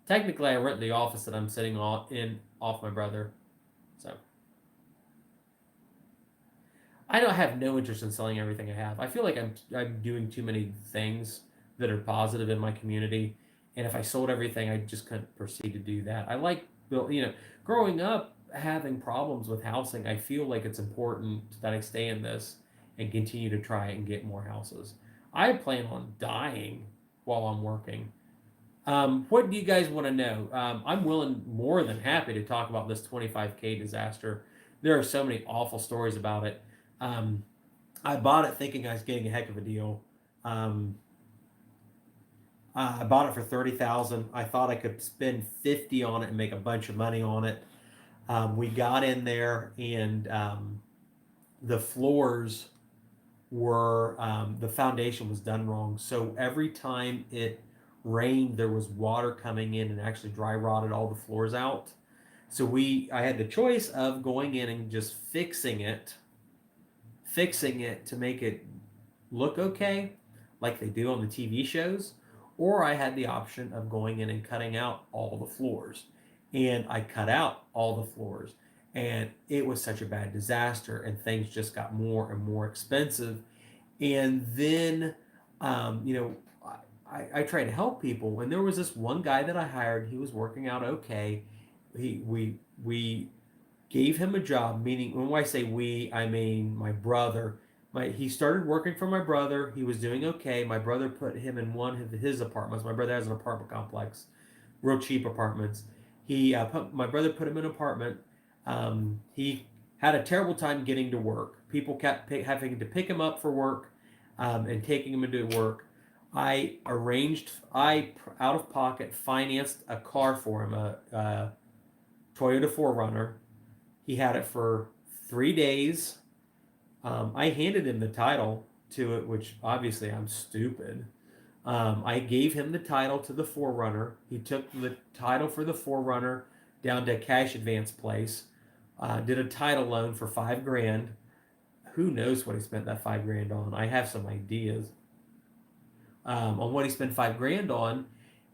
Technically, I rent the office that I'm sitting in off my brother. So I don't have no interest in selling everything I have. I feel like I'm doing too many things that are positive in my community, and if I sold everything, I just couldn't proceed to do that. I like growing up having problems with housing. I feel like it's important that I stay in this and continue to try and get more houses. I plan on dying while I'm working. What do you guys want to know? I'm more than happy to talk about this 25K disaster. There are so many awful stories about it. Um, I bought it thinking I was getting a heck of a deal. Um, I bought it for 30,000. I thought I could spend 50 on it and make a bunch of money on it. We got in there, and the floors were the foundation was done wrong. So every time it rained, there was water coming in and actually dry rotted all the floors out. So I had the choice of going in and just fixing it to make it look okay, like they do on the TV shows, or I had the option of going in and cutting out all the floors. And I cut out all the floors, and it was such a bad disaster, and things just got more and more expensive. And then, you know, I tried to help people, and there was this one guy that I hired. He was working out okay. We gave him a job, meaning when I say we, I mean my brother. He started working for my brother. He was doing okay. My brother put him in one of his apartments. My brother has an apartment complex, real cheap apartments. My brother put him in an apartment. He had a terrible time getting to work. People kept having to pick him up for work, and taking him into work. I out of pocket financed a car for him, a Toyota 4Runner. He had it for 3 days. I handed him the title to it, which obviously I'm stupid. I gave him the title to the 4Runner. He took the title for the 4Runner down to a cash advance place. Did a title loan for 5 grand. Who knows what he spent that 5 grand on? I have some ideas on what he spent 5 grand on.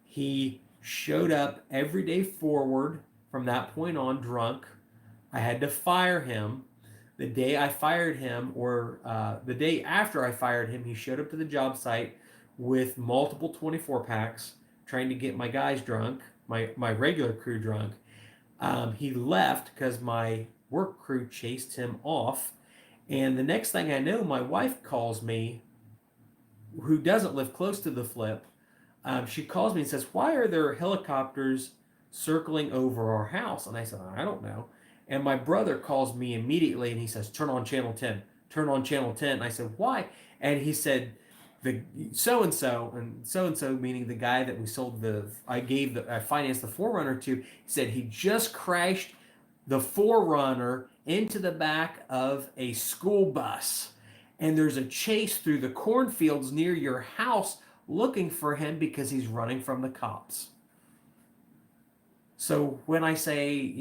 He showed up every day forward from that point on drunk. I had to fire him. The day I fired him, or the day after I fired him, he showed up to the job site with multiple 24 packs, trying to get my guys drunk, my regular crew drunk. He left because my work crew chased him off. And the next thing I know, my wife calls me, who doesn't live close to the flip. She calls me and says, "Why are there helicopters circling over our house?" And I said, "I don't know." And my brother calls me immediately and he says, "Turn on channel 10. Turn on channel 10." And I said, "Why?" And he said, "The so and so, meaning the guy that we sold I financed the 4Runner to, he said he just crashed the 4Runner into the back of a school bus. And there's a chase through the cornfields near your house looking for him because he's running from the cops." So when I say,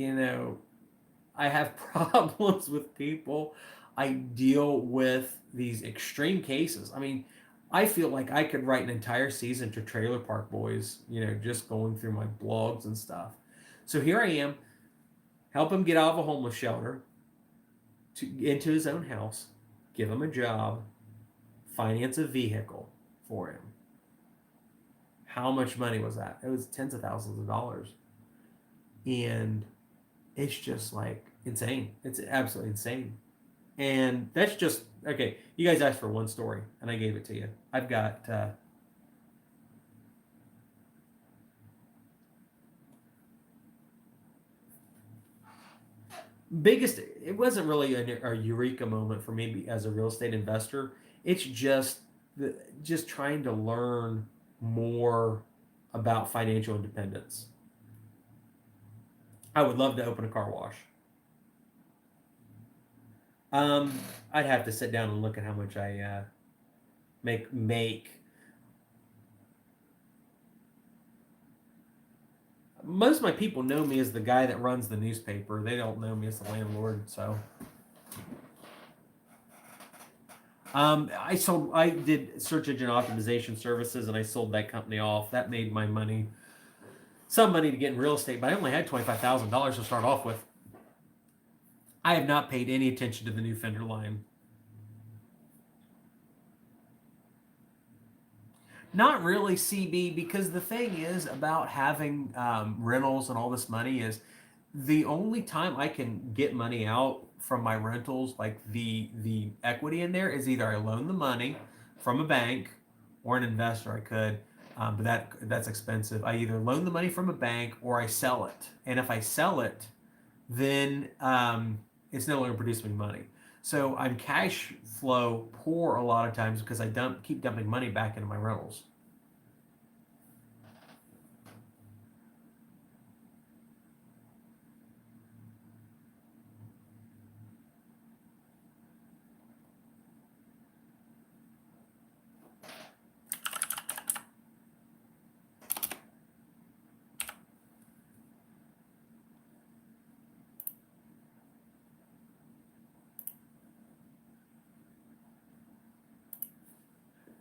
I have problems with people, I deal with these extreme cases. I mean, I feel like I could write an entire season to Trailer Park Boys, just going through my blogs and stuff. So here I am, help him get out of a homeless shelter into his own house, give him a job, finance a vehicle for him. How much money was that? It was tens of thousands of dollars. And it's just like insane. It's absolutely insane. And that's just, okay, you guys asked for one story, and I gave it to you. I've got biggest, it wasn't really a eureka moment for me as a real estate investor. It's just trying to learn more about financial independence. I would love to open a car wash. I'd have to sit down and look at how much I make. Most of my people know me as the guy that runs the newspaper. They don't know me as the landlord. So, I did search engine optimization services, and I sold that company off. That made my money, some money to get in real estate, but I only had $25,000 to start off with. I have not paid any attention to the new fender line. Not really, CB, because the thing is about having rentals and all this money is the only time I can get money out from my rentals, like the equity in there, is either I loan the money from a bank or an investor. I could. but that's expensive. I either loan the money from a bank or I sell it. And if I sell it, then it's no longer producing money. So I'm cash flow poor a lot of times because I keep dumping money back into my rentals.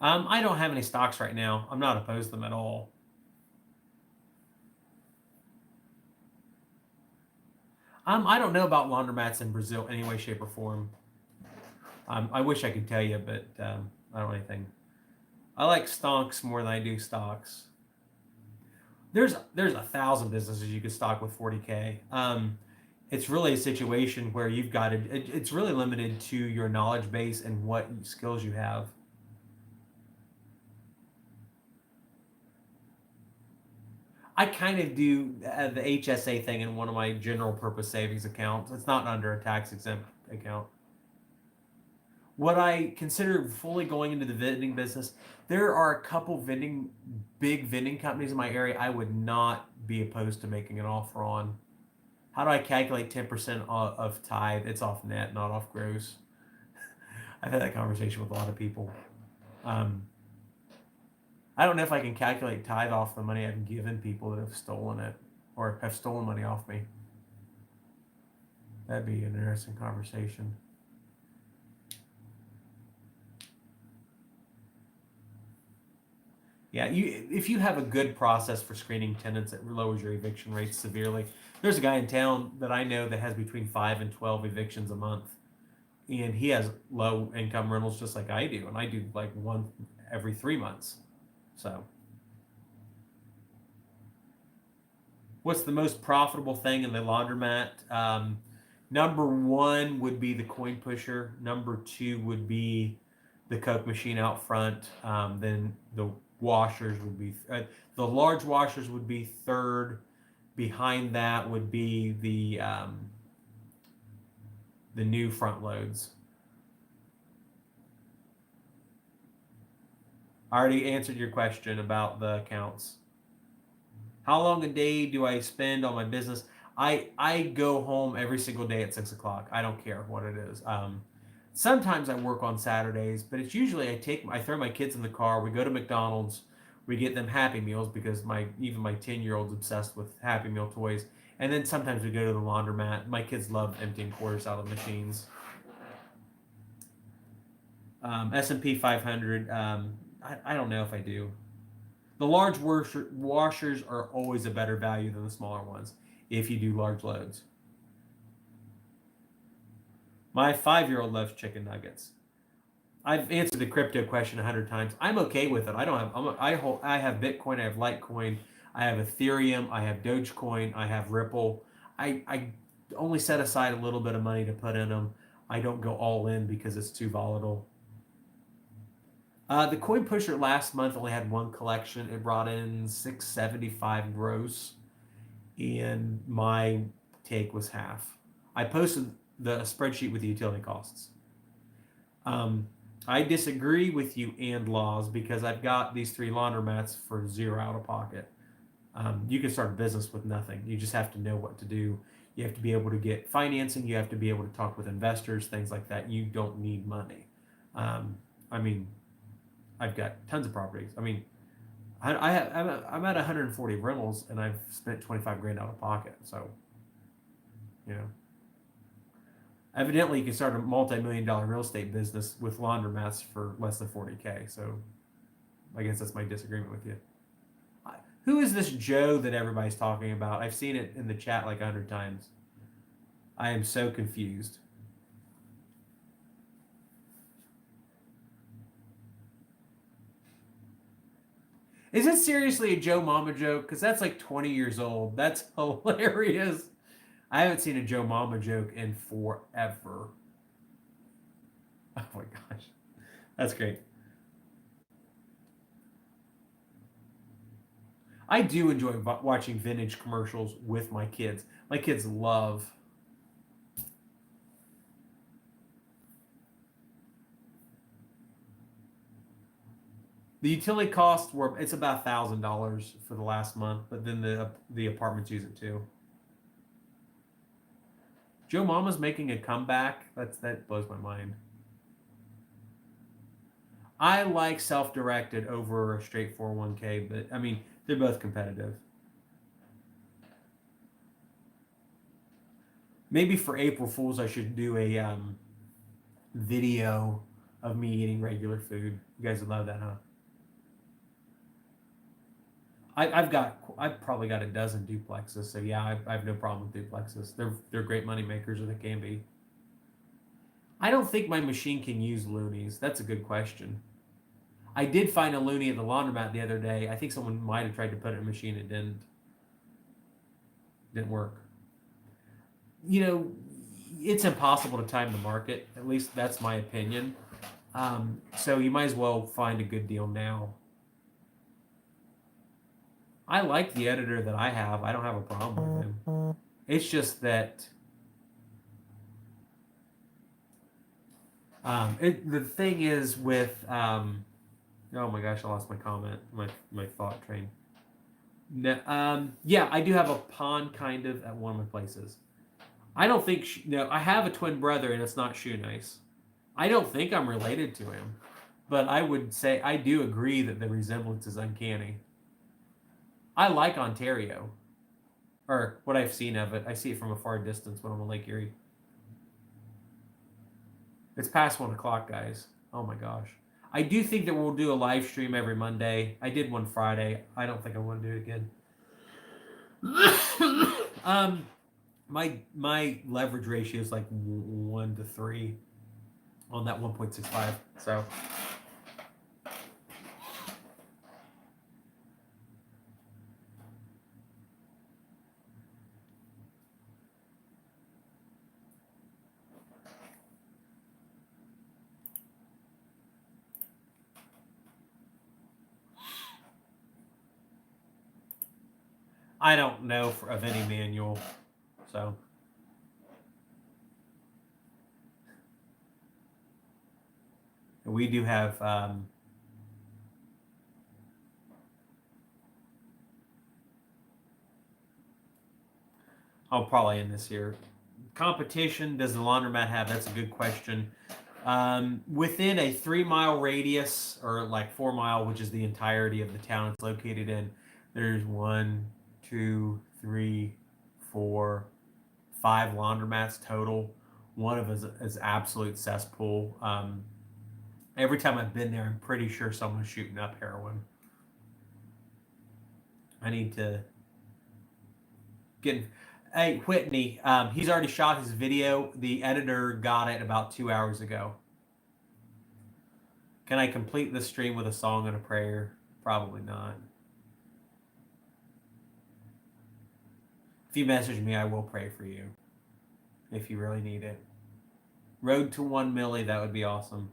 I don't have any stocks right now. I'm not opposed to them at all. I don't know about laundromats in Brazil any way, shape, or form. I wish I could tell you, but I don't know anything. I like stonks more than I do stocks. There's 1,000 businesses you could stock with 40K. It's really a situation where you've got to. It's really limited to your knowledge base and what skills you have. I kind of do the HSA thing in one of my general purpose savings accounts. It's not under a tax exempt account. What I consider fully going into the vending business, there are a couple big vending companies in my area I would not be opposed to making an offer on. How do I calculate 10% of tithe? It's off net, not off gross. I've had that conversation with a lot of people. Um, I don't know if I can calculate tithe off the money I've given people that have stolen it or have stolen money off me. That'd be an interesting conversation. Yeah, if you have a good process for screening tenants, it lowers your eviction rates severely. There's a guy in town that I know that has between 5 and 12 evictions a month, and he has low income rentals just like I do, and I do like one every 3 months. So, what's the most profitable thing in the laundromat? Number one would be the coin pusher. Number two would be the Coke machine out front. Then the washers would be the large washers would be third. Behind that would be the new front loads. I already answered your question about the accounts. How long a day do I spend on my business? I go home every single day at 6 o'clock. I don't care what it is. Sometimes I work on Saturdays, but it's usually I throw my kids in the car. We go to McDonald's. We get them Happy Meals because even my 10-year-old's obsessed with Happy Meal toys. And then sometimes we go to the laundromat. My kids love emptying quarters out of machines. S&P 500. I don't know if I do. The large washers are always a better value than the smaller ones if you do large loads. My 5-year-old loves chicken nuggets. I've answered the crypto question 100 times. I'm okay with it. I don't have. I have Bitcoin. I have Litecoin. I have Ethereum. I have Dogecoin. I have Ripple. I only set aside a little bit of money to put in them. I don't go all in because it's too volatile. The coin pusher last month only had one collection. It brought in 675 gross, and my take was half. I posted the spreadsheet with the utility costs. I disagree with you and laws because I've got these 3 laundromats for zero out of pocket. You can start a business with nothing. You just have to know what to do. You have to be able to get financing. You have to be able to talk with investors, things like that. You don't need money. I mean, I've got tons of properties. I mean, I'm at 140 rentals and I've spent 25 grand out of pocket. So, you know, evidently you can start a multi-million-dollar real estate business with laundromats for less than 40K. So, I guess that's my disagreement with you. Who is this Joe that everybody's talking about? I've seen it in the chat like 100 times. I am so confused. Is it seriously a Joe Mama joke? Because that's like 20 years old. That's hilarious. I haven't seen a Joe Mama joke in forever. Oh my gosh. That's great. I do enjoy watching vintage commercials with my kids. My kids love. The utility costs were it's about $1,000 for the last month, but then the apartments use it too. Joe Mama's making a comeback. That blows my mind. I like self-directed over a straight 401k, but I mean they're both competitive. Maybe for April Fools I should do a video of me eating regular food. You guys would love that, huh? I've probably got a dozen duplexes, so yeah, I have no problem with duplexes. They're great money makers, or they can be. I don't think my machine can use loonies. That's a good question. I did find a loonie at the laundromat the other day. I think someone might have tried to put it in a machine. It didn't work. You know, it's impossible to time the market. At least that's my opinion. So you might as well find a good deal now. I like the editor that I have. I don't have a problem with him. It's just that the thing is with oh my gosh, I lost my comment, my thought train. No, yeah, I do have a pond kind of at one of my places. I don't think no, I have a twin brother and it's not Shoe Nice. I don't think I'm related to him, but I would say I do agree that the resemblance is uncanny. I like Ontario, or what I've seen of it. I see it from a far distance when I'm on Lake Erie. It's past 1 o'clock, guys. Oh my gosh. I do think that we'll do a live stream every Monday. I did one Friday. I don't think I want to do it again. My leverage ratio is like 1 to 3 on that 1.65. So I don't know of any manual. So we do have I'll probably end this here. Competition does the laundromat have? That's a good question. Within a 3 mile radius, or like 4 mile, which is the entirety of the town it's located in, there's 1, 2, 3, 4, 5 laundromats total. One of them is absolute cesspool. Every time I've been there, I'm pretty sure someone's shooting up heroin. I need to get. Hey, Whitney, he's already shot his video. The editor got it about 2 hours ago. Can I complete the stream with a song and a prayer? Probably not. If you message me, I will pray for you. If you really need it. Road to 1 milli, that would be awesome.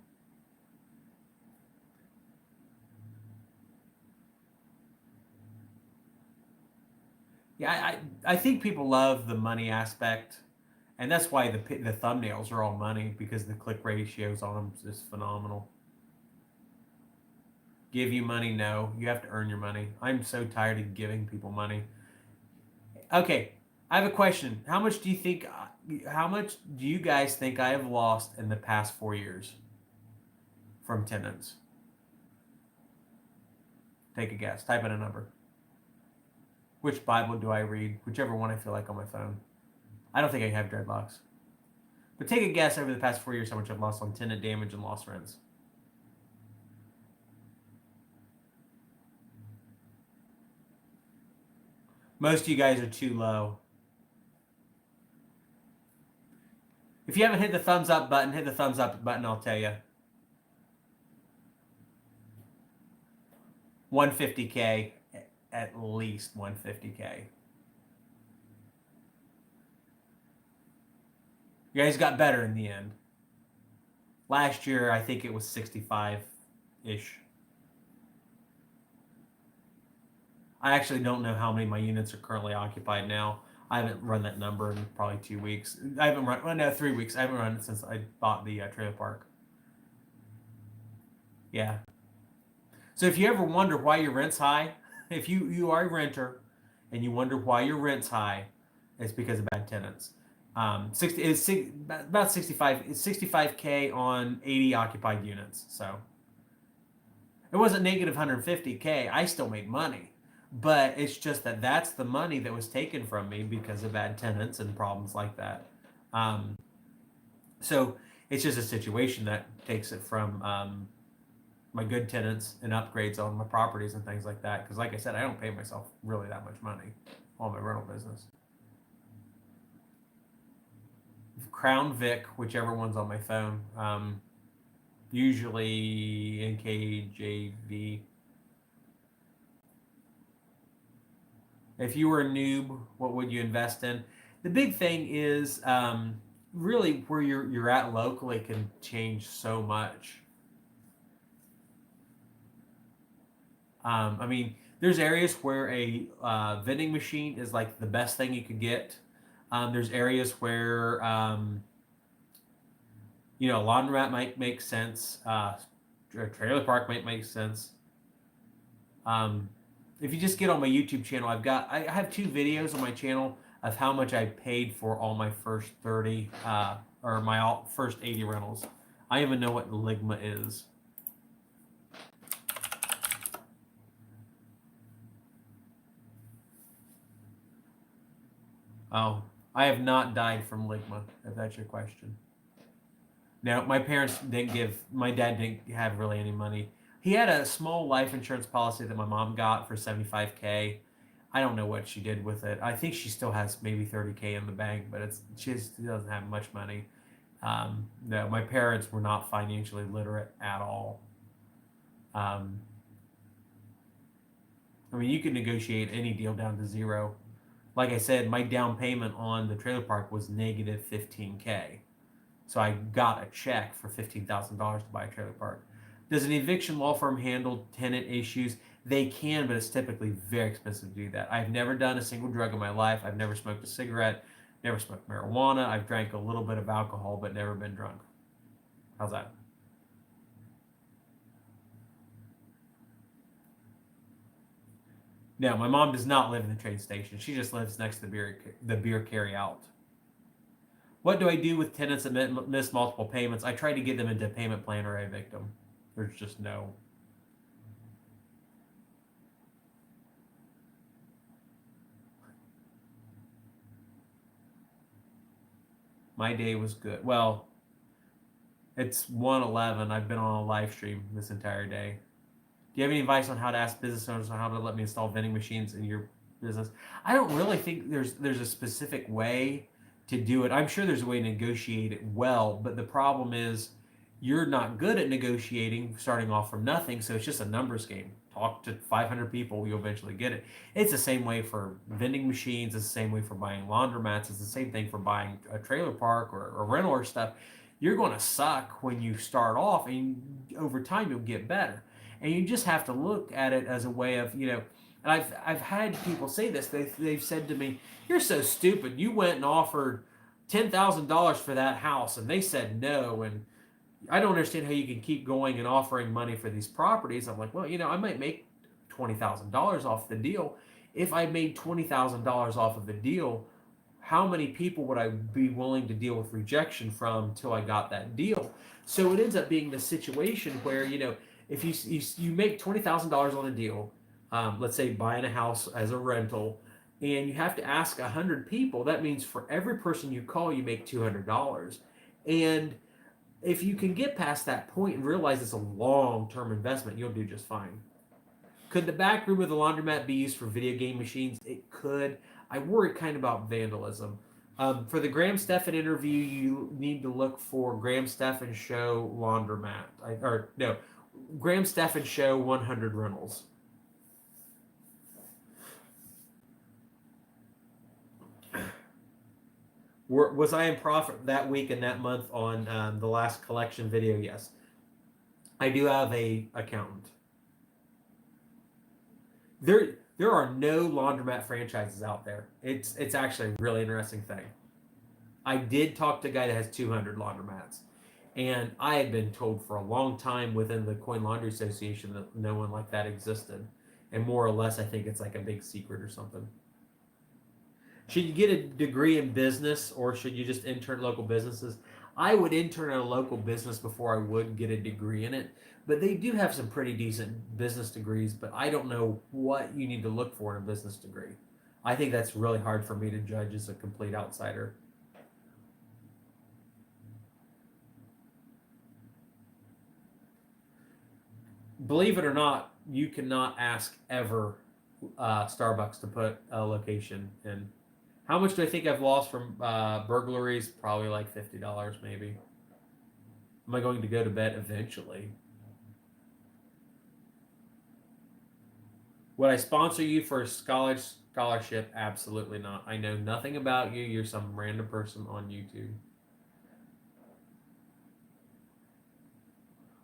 Yeah, I think people love the money aspect, and that's why the thumbnails are all money, because the click ratios on them is phenomenal. Give you money? No, you have to earn your money. I'm so tired of giving people money. Okay, I have a question. How much do you think? How much do you guys think I have lost in the past 4 years from tenants? Take a guess. Type in a number. Which Bible do I read? Whichever one I feel like on my phone. I don't think I have dreadlocks. But take a guess over the past 4 years how much I've lost on tenant damage and lost rents. Most of you guys are too low. If you haven't hit the thumbs up button, hit the thumbs up button, I'll tell you. 150K, at least 150K. You guys got better in the end. Last year, I think it was 65-ish. I actually don't know how many of my units are currently occupied now. I haven't run that number in probably 2 weeks. I haven't run, well, no, 3 weeks. I haven't run it since I bought the trailer park. Yeah. So if you ever wonder why your rent's high, if you are a renter and you wonder why your rent's high, it's because of bad tenants. 60 it's about 65K on 80 occupied units. So it wasn't negative 150K. I still made money, but it's just that that's the money that was taken from me because of bad tenants and problems like that. Um, so it's just a situation that takes it from my good tenants and upgrades on my properties and things like that. Because, like I said, I don't pay myself really that much money on my rental business. Crown Vic, whichever one's on my phone. Usually NKJV. If you were a noob, what would you invest in? The big thing is really where you're at locally can change so much. I mean, there's areas where a vending machine is like the best thing you could get. There's areas where laundromat might make sense. A trailer park might make sense. If you just get on my YouTube channel, I have 2 videos on my channel of how much I paid for all my first 30 or my first 80 rentals. I even know what Ligma is. Oh, I have not died from Ligma, if that's your question. No, my dad didn't have really any money. He had a small life insurance policy that my mom got for 75K. I don't know what she did with it. I think she still has maybe 30K in the bank, but she doesn't have much money. No, my parents were not financially literate at all. I mean, you can negotiate any deal down to zero. Like I said, my down payment on the trailer park was negative 15K. So I got a check for $15,000 to buy a trailer park. Does an eviction law firm handle tenant issues? They can, but it's typically very expensive to do that. I've never done a single drug in my life. I've never smoked a cigarette, never smoked marijuana. I've drank a little bit of alcohol, but never been drunk. How's that? No, my mom does not live in the train station. She just lives next to the beer carry out. What do I do with tenants that miss multiple payments? I try to get them into a payment plan or I evict them. There's just no. My day was good. Well, it's 1:11. I've been on a live stream this entire day. Do you have any advice on how to ask business owners on how to let me install vending machines in your business? I don't really think there's a specific way to do it. I'm sure there's a way to negotiate it well, but the problem is you're not good at negotiating starting off from nothing, so it's just a numbers game. Talk to 500 people, you'll eventually get it. It's the same way for vending machines, it's the same way for buying laundromats, it's the same thing for buying a trailer park or a rental or stuff. You're going to suck when you start off, and over time you'll get better. And you just have to look at it as a way of, and I've had people say this. They've said to me, "You're so stupid. You went and offered $10,000 for that house, and they said no." And I don't understand how you can keep going and offering money for these properties. I'm like, well, I might make $20,000 off the deal. If I made $20,000 off of the deal, how many people would I be willing to deal with rejection from till I got that deal? So it ends up being the situation where, if you make $20,000 on a deal, let's say buying a house as a rental, and you have to ask 100 people, that means for every person you call, you make $200. And if you can get past that point and realize it's a long-term investment, you'll do just fine. Could the back room of the laundromat be used for video game machines? It could. I worry kind of about vandalism. For the Graham Stephan interview, you need to look for Graham Stephan Show Laundromat. Graham Stephan Show 100 Rentals. Was I in profit that week and that month on the last collection video? Yes. I do have a accountant. There are no laundromat franchises out there. It's actually a really interesting thing. I did talk to a guy that has 200 laundromats, and I had been told for a long time within the Coin Laundry Association that no one like that existed, and more or less, I think it's like a big secret or something. Should you get a degree in business, or should you just intern at local businesses? I would intern at a local business before I would get a degree in it, but they do have some pretty decent business degrees, but I don't know what you need to look for in a business degree. I think that's really hard for me to judge as a complete outsider. Believe it or not, you cannot ask ever Starbucks to put a location in. How much do I think I've lost from burglaries? Probably like $50, maybe. Am I going to go to bed eventually? Would I sponsor you for a scholarship? Absolutely not. I know nothing about you. You're some random person on YouTube.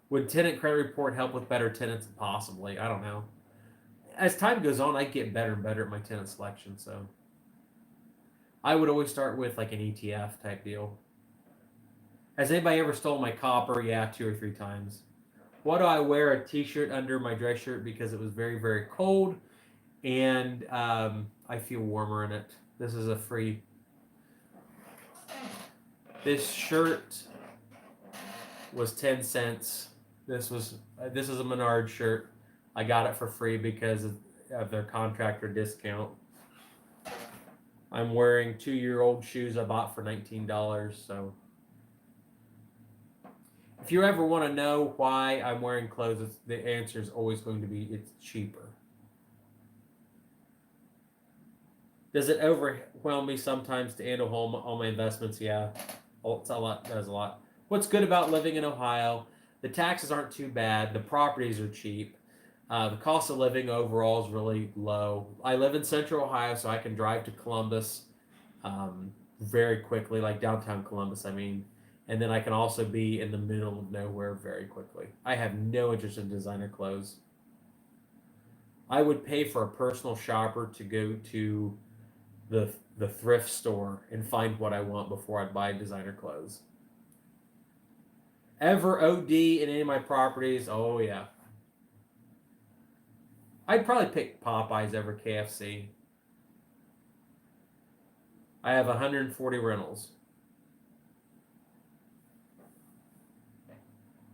Would tenant credit report help with better tenants? Possibly. I don't know. As time goes on, I get better and better at my tenant selection. So I would always start with like an ETF type deal. Has anybody ever stolen my copper? Yeah, 2 or 3 times. Why do I wear a t-shirt under my dress shirt? Because it was very, very cold, and I feel warmer in it. This is a free. This shirt was 10 cents. This is a Menard shirt. I got it for free because of their contractor discount. I'm wearing 2-year-old shoes I bought for $19. So if you ever want to know why I'm wearing clothes, the answer is always going to be it's cheaper. Does it overwhelm me sometimes to handle all my investments? Yeah, it's a lot. Does a lot. What's good about living in Ohio? The taxes aren't too bad. The properties are cheap. The cost of living overall is really low. I live in Central Ohio, so I can drive to Columbus very quickly, like downtown Columbus. I mean, and then I can also be in the middle of nowhere very quickly. I have no interest in designer clothes. I would pay for a personal shopper to go to the the thrift store and find what I want before I buy designer clothes. Ever OD in any of my properties? Oh yeah. I'd probably pick Popeyes over KFC. I have 140 rentals.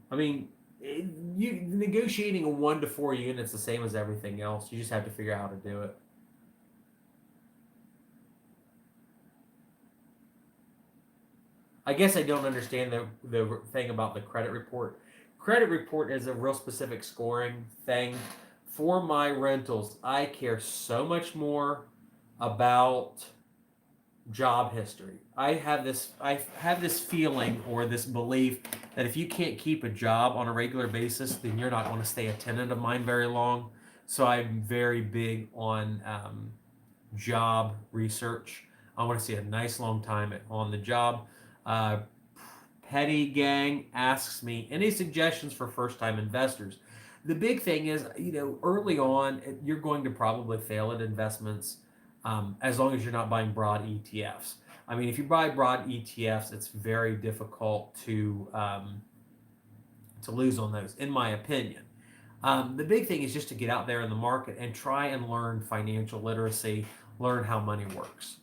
I mean, you negotiating a 1 to 4 units the same as everything else. You just have to figure out how to do it. I guess I don't understand the thing about the credit report. Credit report is a real specific scoring thing. For my rentals, I care so much more about job history. I have this feeling or this belief that if you can't keep a job on a regular basis, then you're not going to stay a tenant of mine very long. So I'm very big on job research. I want to see a nice long time on the job. Uh, Petty Gang asks me any suggestions for first time investors. The big thing is, early on, you're going to probably fail at investments as long as you're not buying broad ETFs. I mean, if you buy broad ETFs, it's very difficult to lose on those, in my opinion. The big thing is just to get out there in the market and try and learn financial literacy, learn how money works.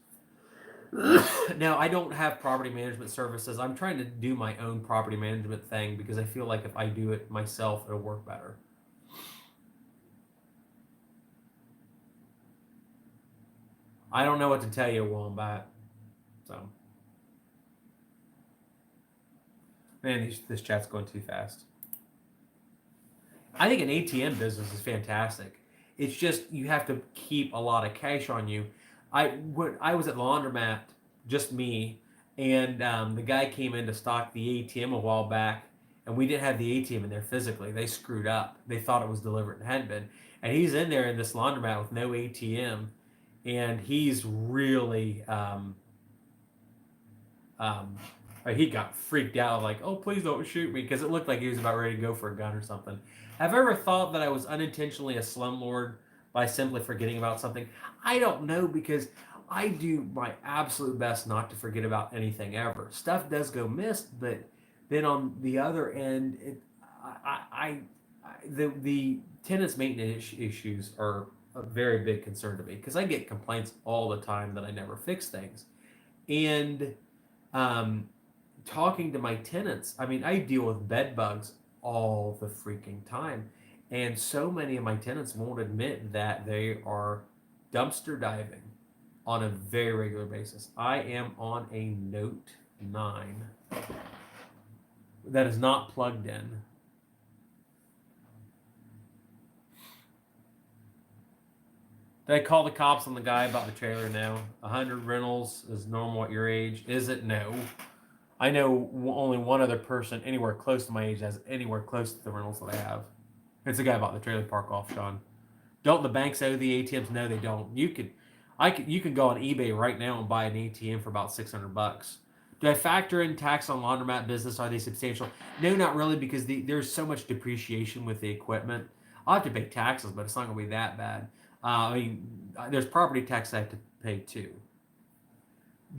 Now, I don't have property management services. I'm trying to do my own property management thing because I feel like if I do it myself, it'll work better. I don't know what to tell you, Wombat. So, man, this chat's going too fast. I think an ATM business is fantastic. It's just you have to keep a lot of cash on you. When I was at Laundromat, just me, and the guy came in to stock the ATM a while back, and we didn't have the ATM in there physically. They screwed up. They thought it was delivered and hadn't been. And he's in there in this laundromat with no ATM, and he's really um, he got freaked out, like, "Oh, please don't shoot me," because it looked like he was about ready to go for a gun or something. Have I ever thought that I was unintentionally a slumlord? by simply forgetting about something? I don't know, because I do my absolute best not to forget about anything ever. Stuff does go missed, but then on the other end, the tenants maintenance issues are a very big concern to me, because I get complaints all the time that I never fix things. And um, talking to my tenants, I mean, I deal with bed bugs all the freaking time. And so many of my tenants won't admit that they are dumpster diving on a very regular basis. I am on a Note 9 that is not plugged in. Did I call the cops on the guy about the trailer? No. 100 rentals is normal at your age. Is it? No. I know only one other person anywhere close to my age has anywhere close to the rentals that I have. It's the guy bought the trailer park off, Sean. Don't the banks owe the ATMs? No, they don't. You can go on eBay right now and buy an ATM for about $600. Do I factor in tax on laundromat business? Are they substantial? No, not really, because there's so much depreciation with the equipment. I'll have to pay taxes, but it's not going to be that bad. I mean, there's property tax I have to pay too.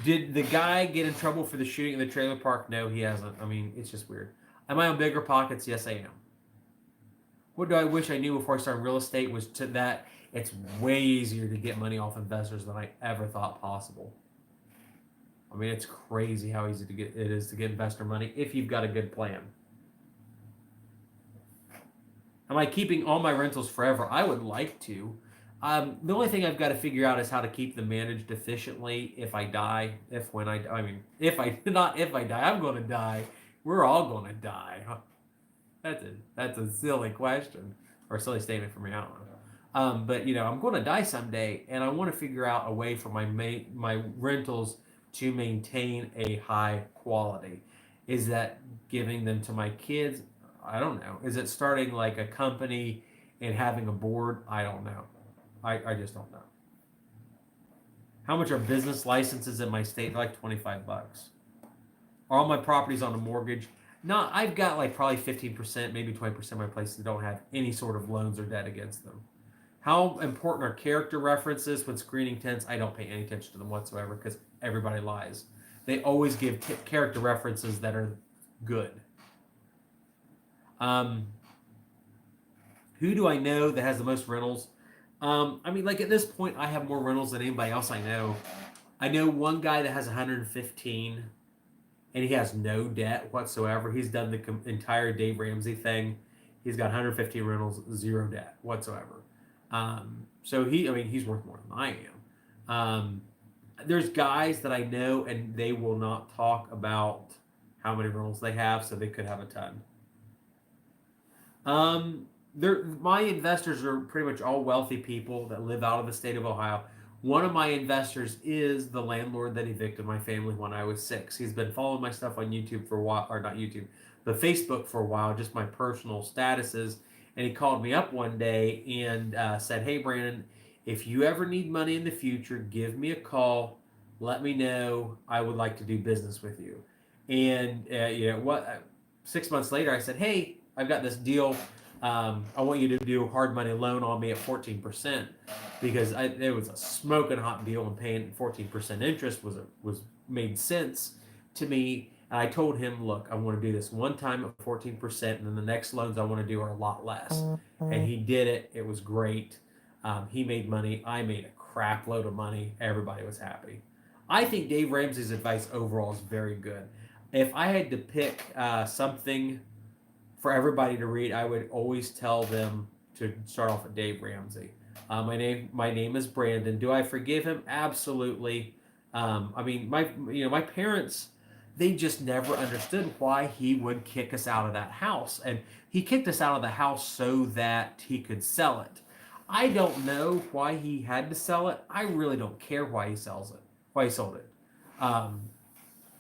Did the guy get in trouble for the shooting in the trailer park? No, he hasn't. I mean, it's just weird. Am I on bigger pockets? Yes, I am. What do I wish I knew before I started real estate was to that it's way easier to get money off investors than I ever thought possible. I mean, it's crazy how easy it is to get investor money if you've got a good plan. Am I keeping all my rentals forever? I would like to. The only thing I've got to figure out is how to keep them managed efficiently if I die. If I die, I'm going to die. We're all going to die. That's a silly question or a silly statement for me. I don't know. But I'm going to die someday, and I want to figure out a way for my rentals to maintain a high quality. Is that giving them to my kids? I don't know. Is it starting like a company and having a board? I don't know. I just don't know. How much are business licenses in my state? Like $25. Are all my properties on a mortgage? No, I've got like probably 15%, maybe 20% of my places that don't have any sort of loans or debt against them. How important are character references when screening tenants? I don't pay any attention to them whatsoever, because everybody lies. They always give character references that are good. Who do I know that has the most rentals? Like at this point, I have more rentals than anybody else I know. I know one guy that has 115, and he has no debt whatsoever. He's done the entire Dave Ramsey thing. He's got 115 rentals, zero debt whatsoever. So he's worth more than I am. There's guys that I know, and they will not talk about how many rentals they have, so they could have a ton. My investors are pretty much all wealthy people that live out of the state of Ohio. One of my investors is the landlord that evicted my family when I was 6. He's been following my stuff on YouTube for a while, or not YouTube, but Facebook for a while, just my personal statuses. And he called me up one day and said, "Hey, Brandon, if you ever need money in the future, give me a call. Let me know. I would like to do business with you." And 6 months later, I said, "Hey, I've got this deal. I want you to do a hard money loan on me at 14%, because it was a smoking hot deal, and paying 14% interest was made sense to me." And I told him, "Look, I want to do this one time at 14%, and then the next loans I want to do are a lot less." And he did it. It was great. He made money. I made a crap load of money. Everybody was happy. I think Dave Ramsey's advice overall is very good. If I had to pick something for everybody to read, I would always tell them to start off with Dave Ramsey. My name is Brandon. Do I forgive him? Absolutely. My parents, they just never understood why he would kick us out of that house, and he kicked us out of the house so that he could sell it. I don't know why he had to sell it. I really don't care why he sold it.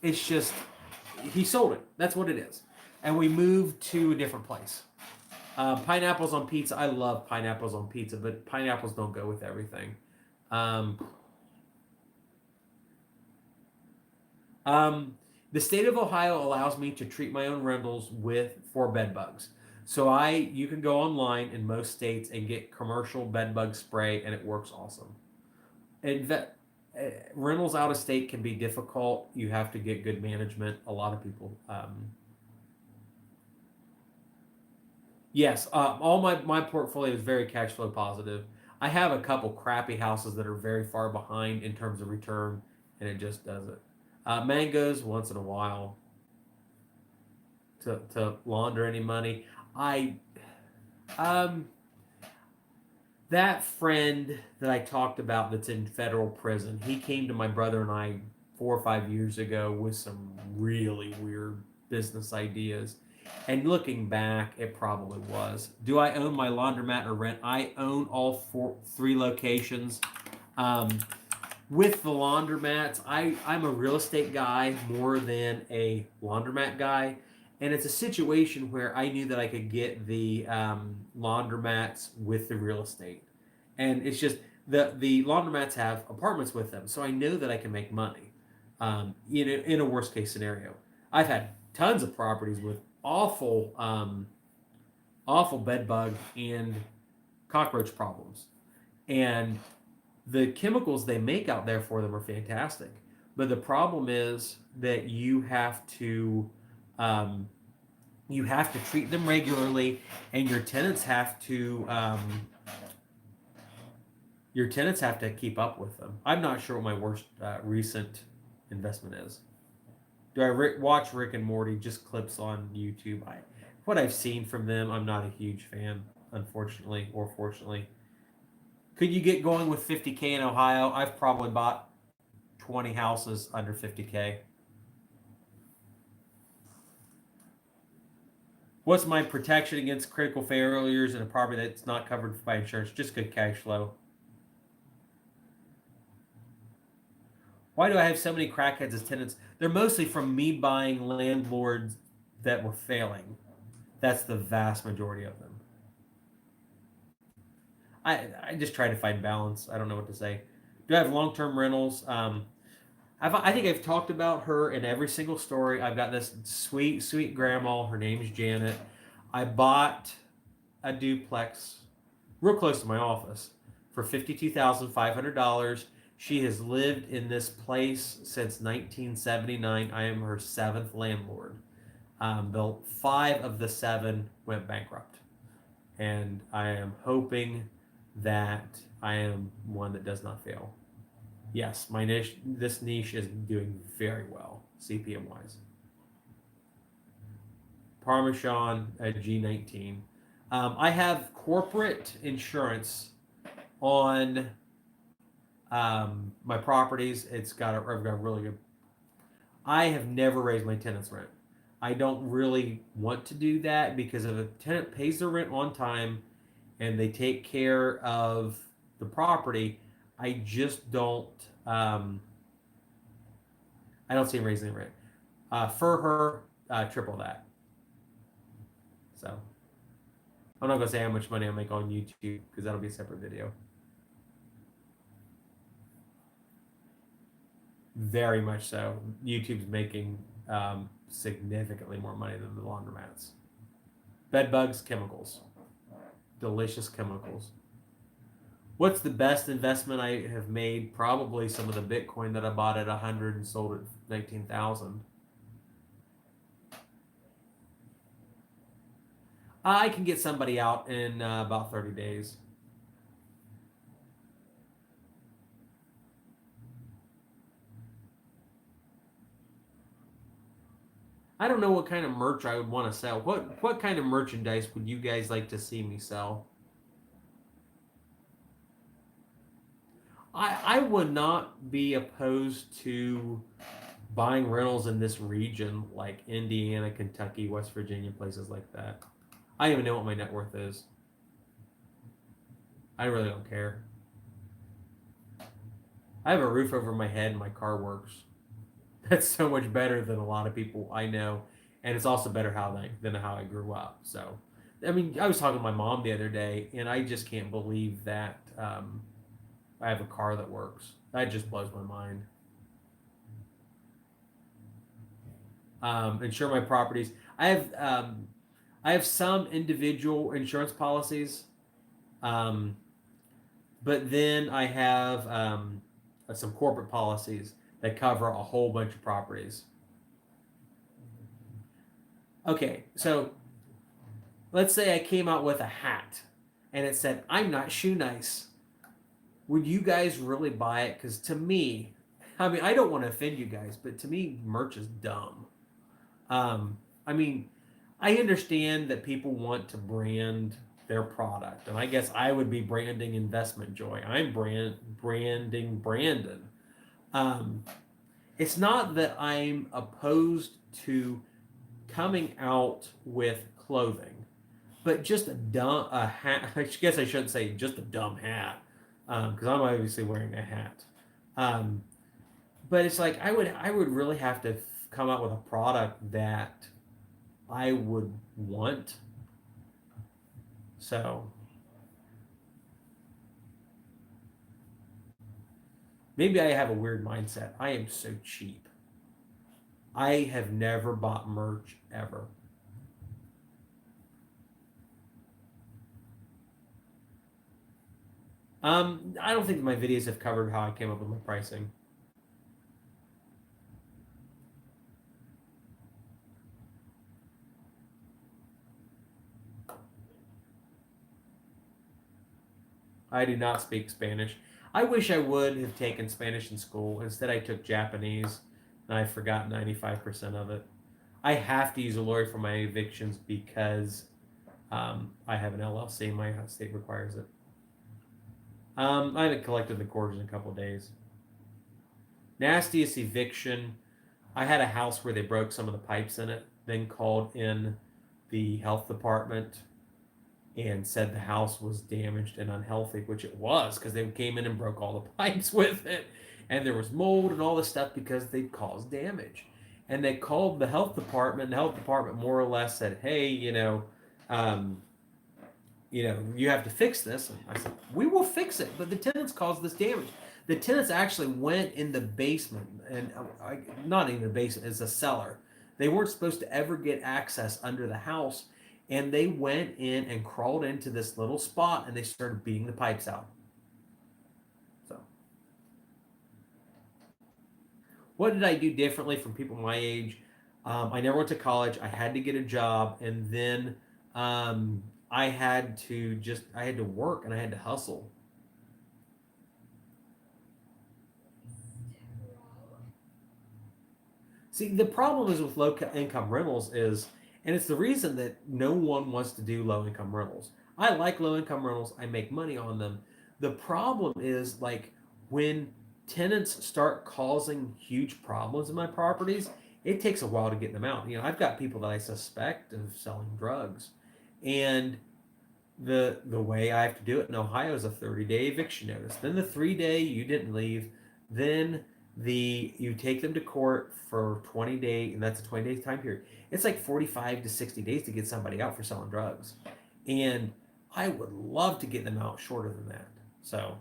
It's just he sold it. That's what it is. And we moved to a different place. Pineapples on pizza. I love pineapples on pizza, but pineapples don't go with everything. The state of Ohio allows me to treat my own rentals for bed bugs. So you can go online in most states and get commercial bed bug spray, and it works awesome. And rentals out of state can be difficult. You have to get good management. A lot of people. Yes, all my portfolio is very cash flow positive. I have a couple crappy houses that are very far behind in terms of return, and it just doesn't. Mangoes once in a while to launder any money. I um that friend that I talked about that's in federal prison. He came to my brother and I 4 or 5 years ago with some really weird business ideas. And looking back, it probably was. Do I own my laundromat or rent? I own all three locations. Um, with the laundromats, I'm a real estate guy more than a laundromat guy. And it's a situation where I knew that I could get the laundromats with the real estate. And it's just the laundromats have apartments with them. So I know that I can make money in a worst case scenario. I've had tons of properties with awful bed bug and cockroach problems. And the chemicals they make out there for them are fantastic. But the problem is that um, you have to treat them regularly, and your tenants have to keep up with them. I'm not sure what my worst recent investment is. Do I watch Rick and Morty? Just clips on YouTube. What I've seen from them, I'm not a huge fan, unfortunately or fortunately. Could you get going with 50K in Ohio? I've probably bought 20 houses under 50K. What's my protection against critical failures in a property that's not covered by insurance? Just good cash flow. Why do I have so many crackheads as tenants? They're mostly from me buying landlords that were failing. That's the vast majority of them. I just try to find balance. I don't know what to say. Do I have long term rentals? I think I've talked about her in every single story. I've got this sweet grandma. Her name's Janet. I bought a duplex real close to my office for $52,500. She has lived in this place since 1979. I am her seventh landlord. The five of the seven went bankrupt, and I am hoping that I am one that does not fail. Yes, my niche. This niche is doing very well, CPM wise. Parmesan at G19. I have corporate insurance on my properties. I've got really good. I have never raised my tenant's rent. I don't really want to do that because if a tenant pays their rent on time and they take care of the property, I just don't. I don't see him raising the rent. For her, triple that. So I'm not gonna say how much money I make on YouTube because that'll be a separate video. Very much so. YouTube's making significantly more money than the laundromats. Bed bugs, chemicals, delicious chemicals. What's the best investment I have made? Probably some of the Bitcoin that I bought at 100 and sold at 19,000. I can get somebody out in about 30 days. I don't know what kind of merch I would want to sell. What kind of merchandise would you guys like to see me sell? I would not be opposed to buying rentals in this region, like Indiana, Kentucky, West Virginia, places like that. I don't even know what my net worth is. I really don't care. I have a roof over my head and my car works. That's so much better than a lot of people I know, and it's also better than how I grew up. So, I mean, I was talking to my mom the other day, and I just can't believe that I have a car that works. That just blows my mind. Insure my properties. I have I have some individual insurance policies, um, but then I have some corporate policies that cover a whole bunch of properties. Okay, so let's say I came out with a hat and it said, "I'm not shoe nice." Would you guys really buy it? Because to me, I mean, I don't want to offend you guys, but to me, merch is dumb. Um, I mean, I understand that people want to brand their product, and I guess I would be branding Investment Joy. I'm branding Brandon. Um, it's not that I'm opposed to coming out with clothing, but just a hat. I guess I shouldn't say just a dumb hat, because I'm obviously wearing a hat. Um, but it's like I would really have to come out with a product that I would want. So maybe I have a weird mindset. I am so cheap. I have never bought merch ever. I don't think my videos have covered how I came up with my pricing. I do not speak Spanish. I wish I would have taken Spanish in school. Instead, I took Japanese, and I forgot 95% of it. I have to use a lawyer for my evictions because I have an LLC. My state requires it. I haven't collected the quarters in a couple of days. Nastiest eviction. I had a house where they broke some of the pipes in it, then called in the health department and said the house was damaged and unhealthy, which it was because they came in and broke all the pipes with it. And there was mold and all this stuff because they caused damage. And they called the health department. The health department more or less said, "Hey, um, you have to fix this." And I said, "We will fix it, but the tenants caused this damage." The tenants actually went in the basement, and not even the basement, it's a cellar. They weren't supposed to ever get access under the house, and they went in and crawled into this little spot, and they started beating the pipes out. So, what did I do differently from people my age? I never went to college. I had to get a job, and then I had to work and I had to hustle. See, the problem is with low income rentals is, and it's the reason that no one wants to do low income rentals. I like low income rentals. I make money on them. The problem is like when tenants start causing huge problems in my properties, it takes a while to get them out. I've got people that I suspect of selling drugs, and the way I have to do it in Ohio is a 30-day eviction notice. Then the 3-day you didn't leave. Then you take them to court for 20 days, and that's a 20 day time period. It's like 45 to 60 days to get somebody out for selling drugs. And I would love to get them out shorter than that. So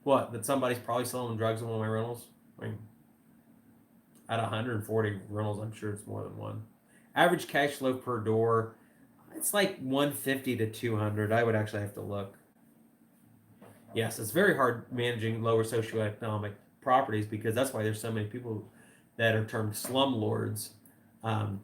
what? That somebody's probably selling drugs in one of my rentals? I mean, out of 140 rentals, I'm sure it's more than one. Average cash flow per door, it's like 150 to 200. I would actually have to look. Yes, it's very hard managing lower socioeconomic properties because that's why there's so many people that are termed slumlords. Um,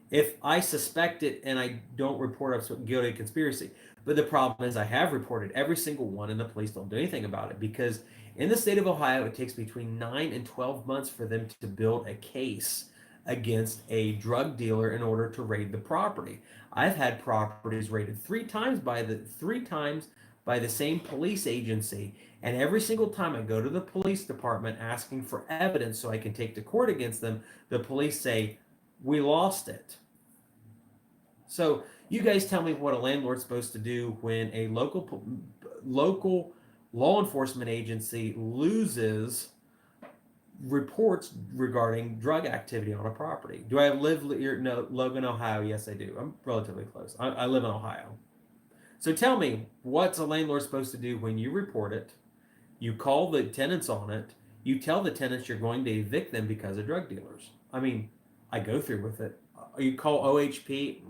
if I suspect it and I don't report, I'm guilty of conspiracy. But the problem is, I have reported every single one, and the police don't do anything about it because in the state of Ohio, it takes between 9 and 12 months for them to build a case against a drug dealer in order to raid the property. I've had properties raided three times by the same police agency, and every single time I go to the police department asking for evidence so I can take to court against them, the police say, "We lost it." So you guys tell me what a landlord's supposed to do when a local law enforcement agency loses reports regarding drug activity on a property. Do I live near Logan, Ohio? Yes, I do. I'm relatively close. I live in Ohio. So tell me, what's a landlord supposed to do when you report it? You call the tenants on it. You tell the tenants you're going to evict them because of drug dealers. I mean, I go through with it You call OHP.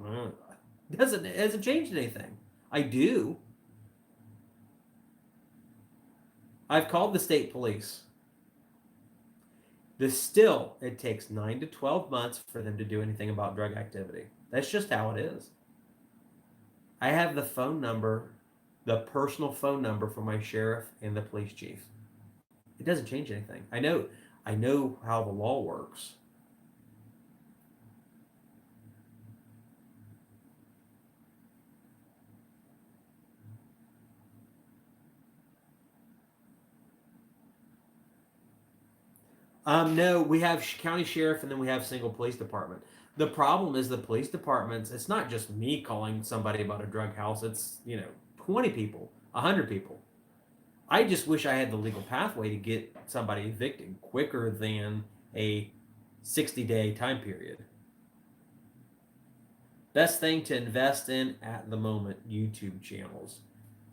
It hasn't changed anything. I do. I've called the state police. Still, it takes 9 to 12 months for them to do anything about drug activity. That's just how it is. I have the phone number, the personal phone number for my sheriff and the police chief. It doesn't change anything. I know how the law works. No, we have county sheriff and then we have single police department. The problem is the police departments, it's not just me calling somebody about a drug house. It's, 20 people, 100 people. I just wish I had the legal pathway to get somebody evicted quicker than a 60-day time period. Best thing to invest in at the moment, YouTube channels.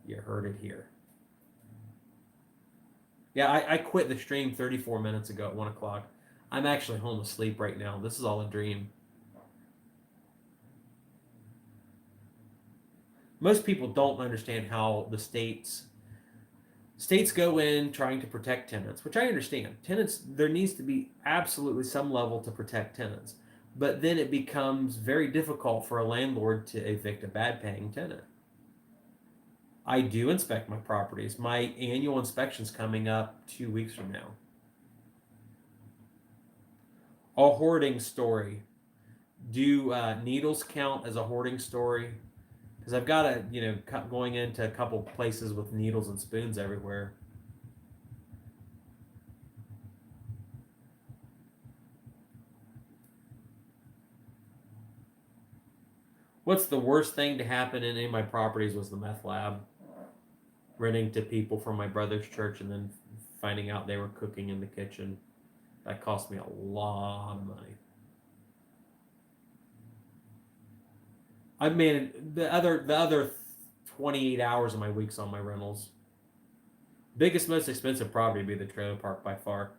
You heard it here. Yeah, I quit the stream 34 minutes ago at 1 o'clock. I'm actually home asleep right now. This is all a dream. Most people don't understand how the states go in trying to protect tenants, which I understand. Tenants, there needs to be absolutely some level to protect tenants. But then it becomes very difficult for a landlord to evict a bad paying tenant. I do inspect my properties. My annual inspection's coming up 2 weeks from now. A hoarding story. Do needles count as a hoarding story? Because I've got going into a couple places with needles and spoons everywhere. What's the worst thing to happen in any of my properties was the meth lab. Renting to people from my brother's church and then finding out they were cooking in the kitchen. That cost me a lot of money. I mean, the other 28 hours of my week's on my rentals. Biggest, most expensive property would be the trailer park by far.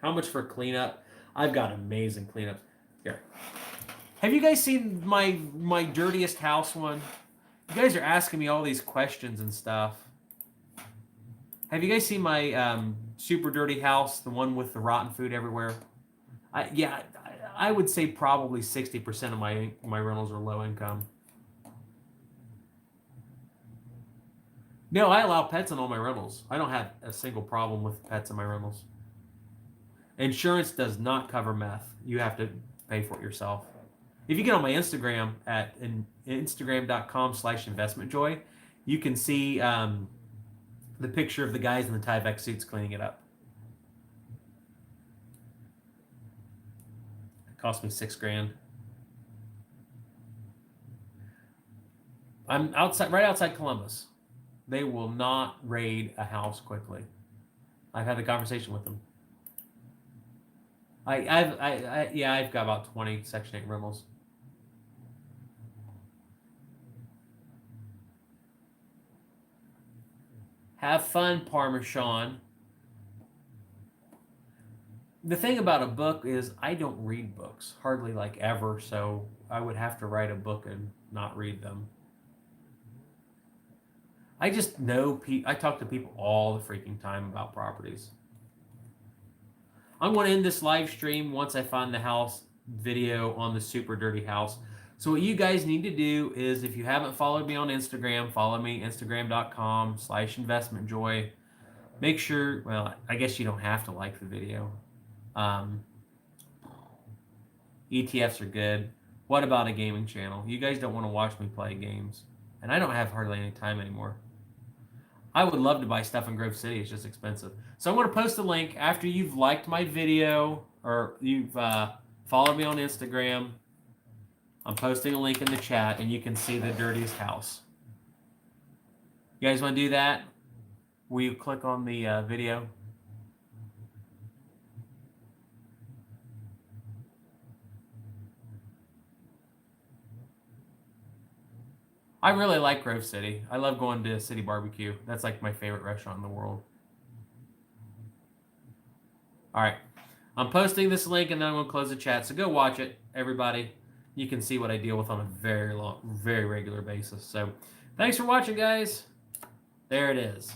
How much for cleanup? I've got amazing cleanups. Here. Have you guys seen my dirtiest house one? You guys are asking me all these questions and stuff. Have you guys seen my super dirty house, the one with the rotten food everywhere? I would say probably 60% of my rentals are low income. No, I allow pets in all my rentals. I don't have a single problem with pets in my rentals. Insurance does not cover meth. You have to pay for it yourself. If you get on my Instagram at instagram.com/investmentjoy, you can see the picture of the guys in the Tyvek suits cleaning it up. It cost me $6,000. I'm right outside Columbus. They will not raid a house quickly. I've had a conversation with them. I've got about 20 Section 8 rentals. Have fun, Parmesan. The thing about a book is I don't read books, hardly like ever, so I would have to write a book and not read them. I just know I talk to people all the freaking time about properties. I'm going to end this live stream once I find the house video on the super dirty house. So what you guys need to do is, if you haven't followed me on Instagram, follow me, instagram.com/investmentjoy. Make sure, well, I guess you don't have to like the video. ETFs are good. What about a gaming channel? You guys don't want to watch me play games. And I don't have hardly any time anymore. I would love to buy stuff in Grove City. It's just expensive. So I'm going to post a link after you've liked my video or you've followed me on Instagram. I'm posting a link in the chat and you can see the dirtiest house. You guys want to do that? Will you click on the video? I really like Grove City. I love going to City Barbecue. That's like my favorite restaurant in the world. All right. I'm posting this link and then I'm going to close the chat. So go watch it, everybody. You can see what I deal with on a very regular basis. So thanks for watching, guys. There it is.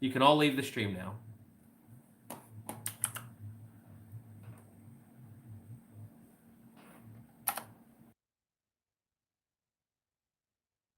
You can all leave the stream now.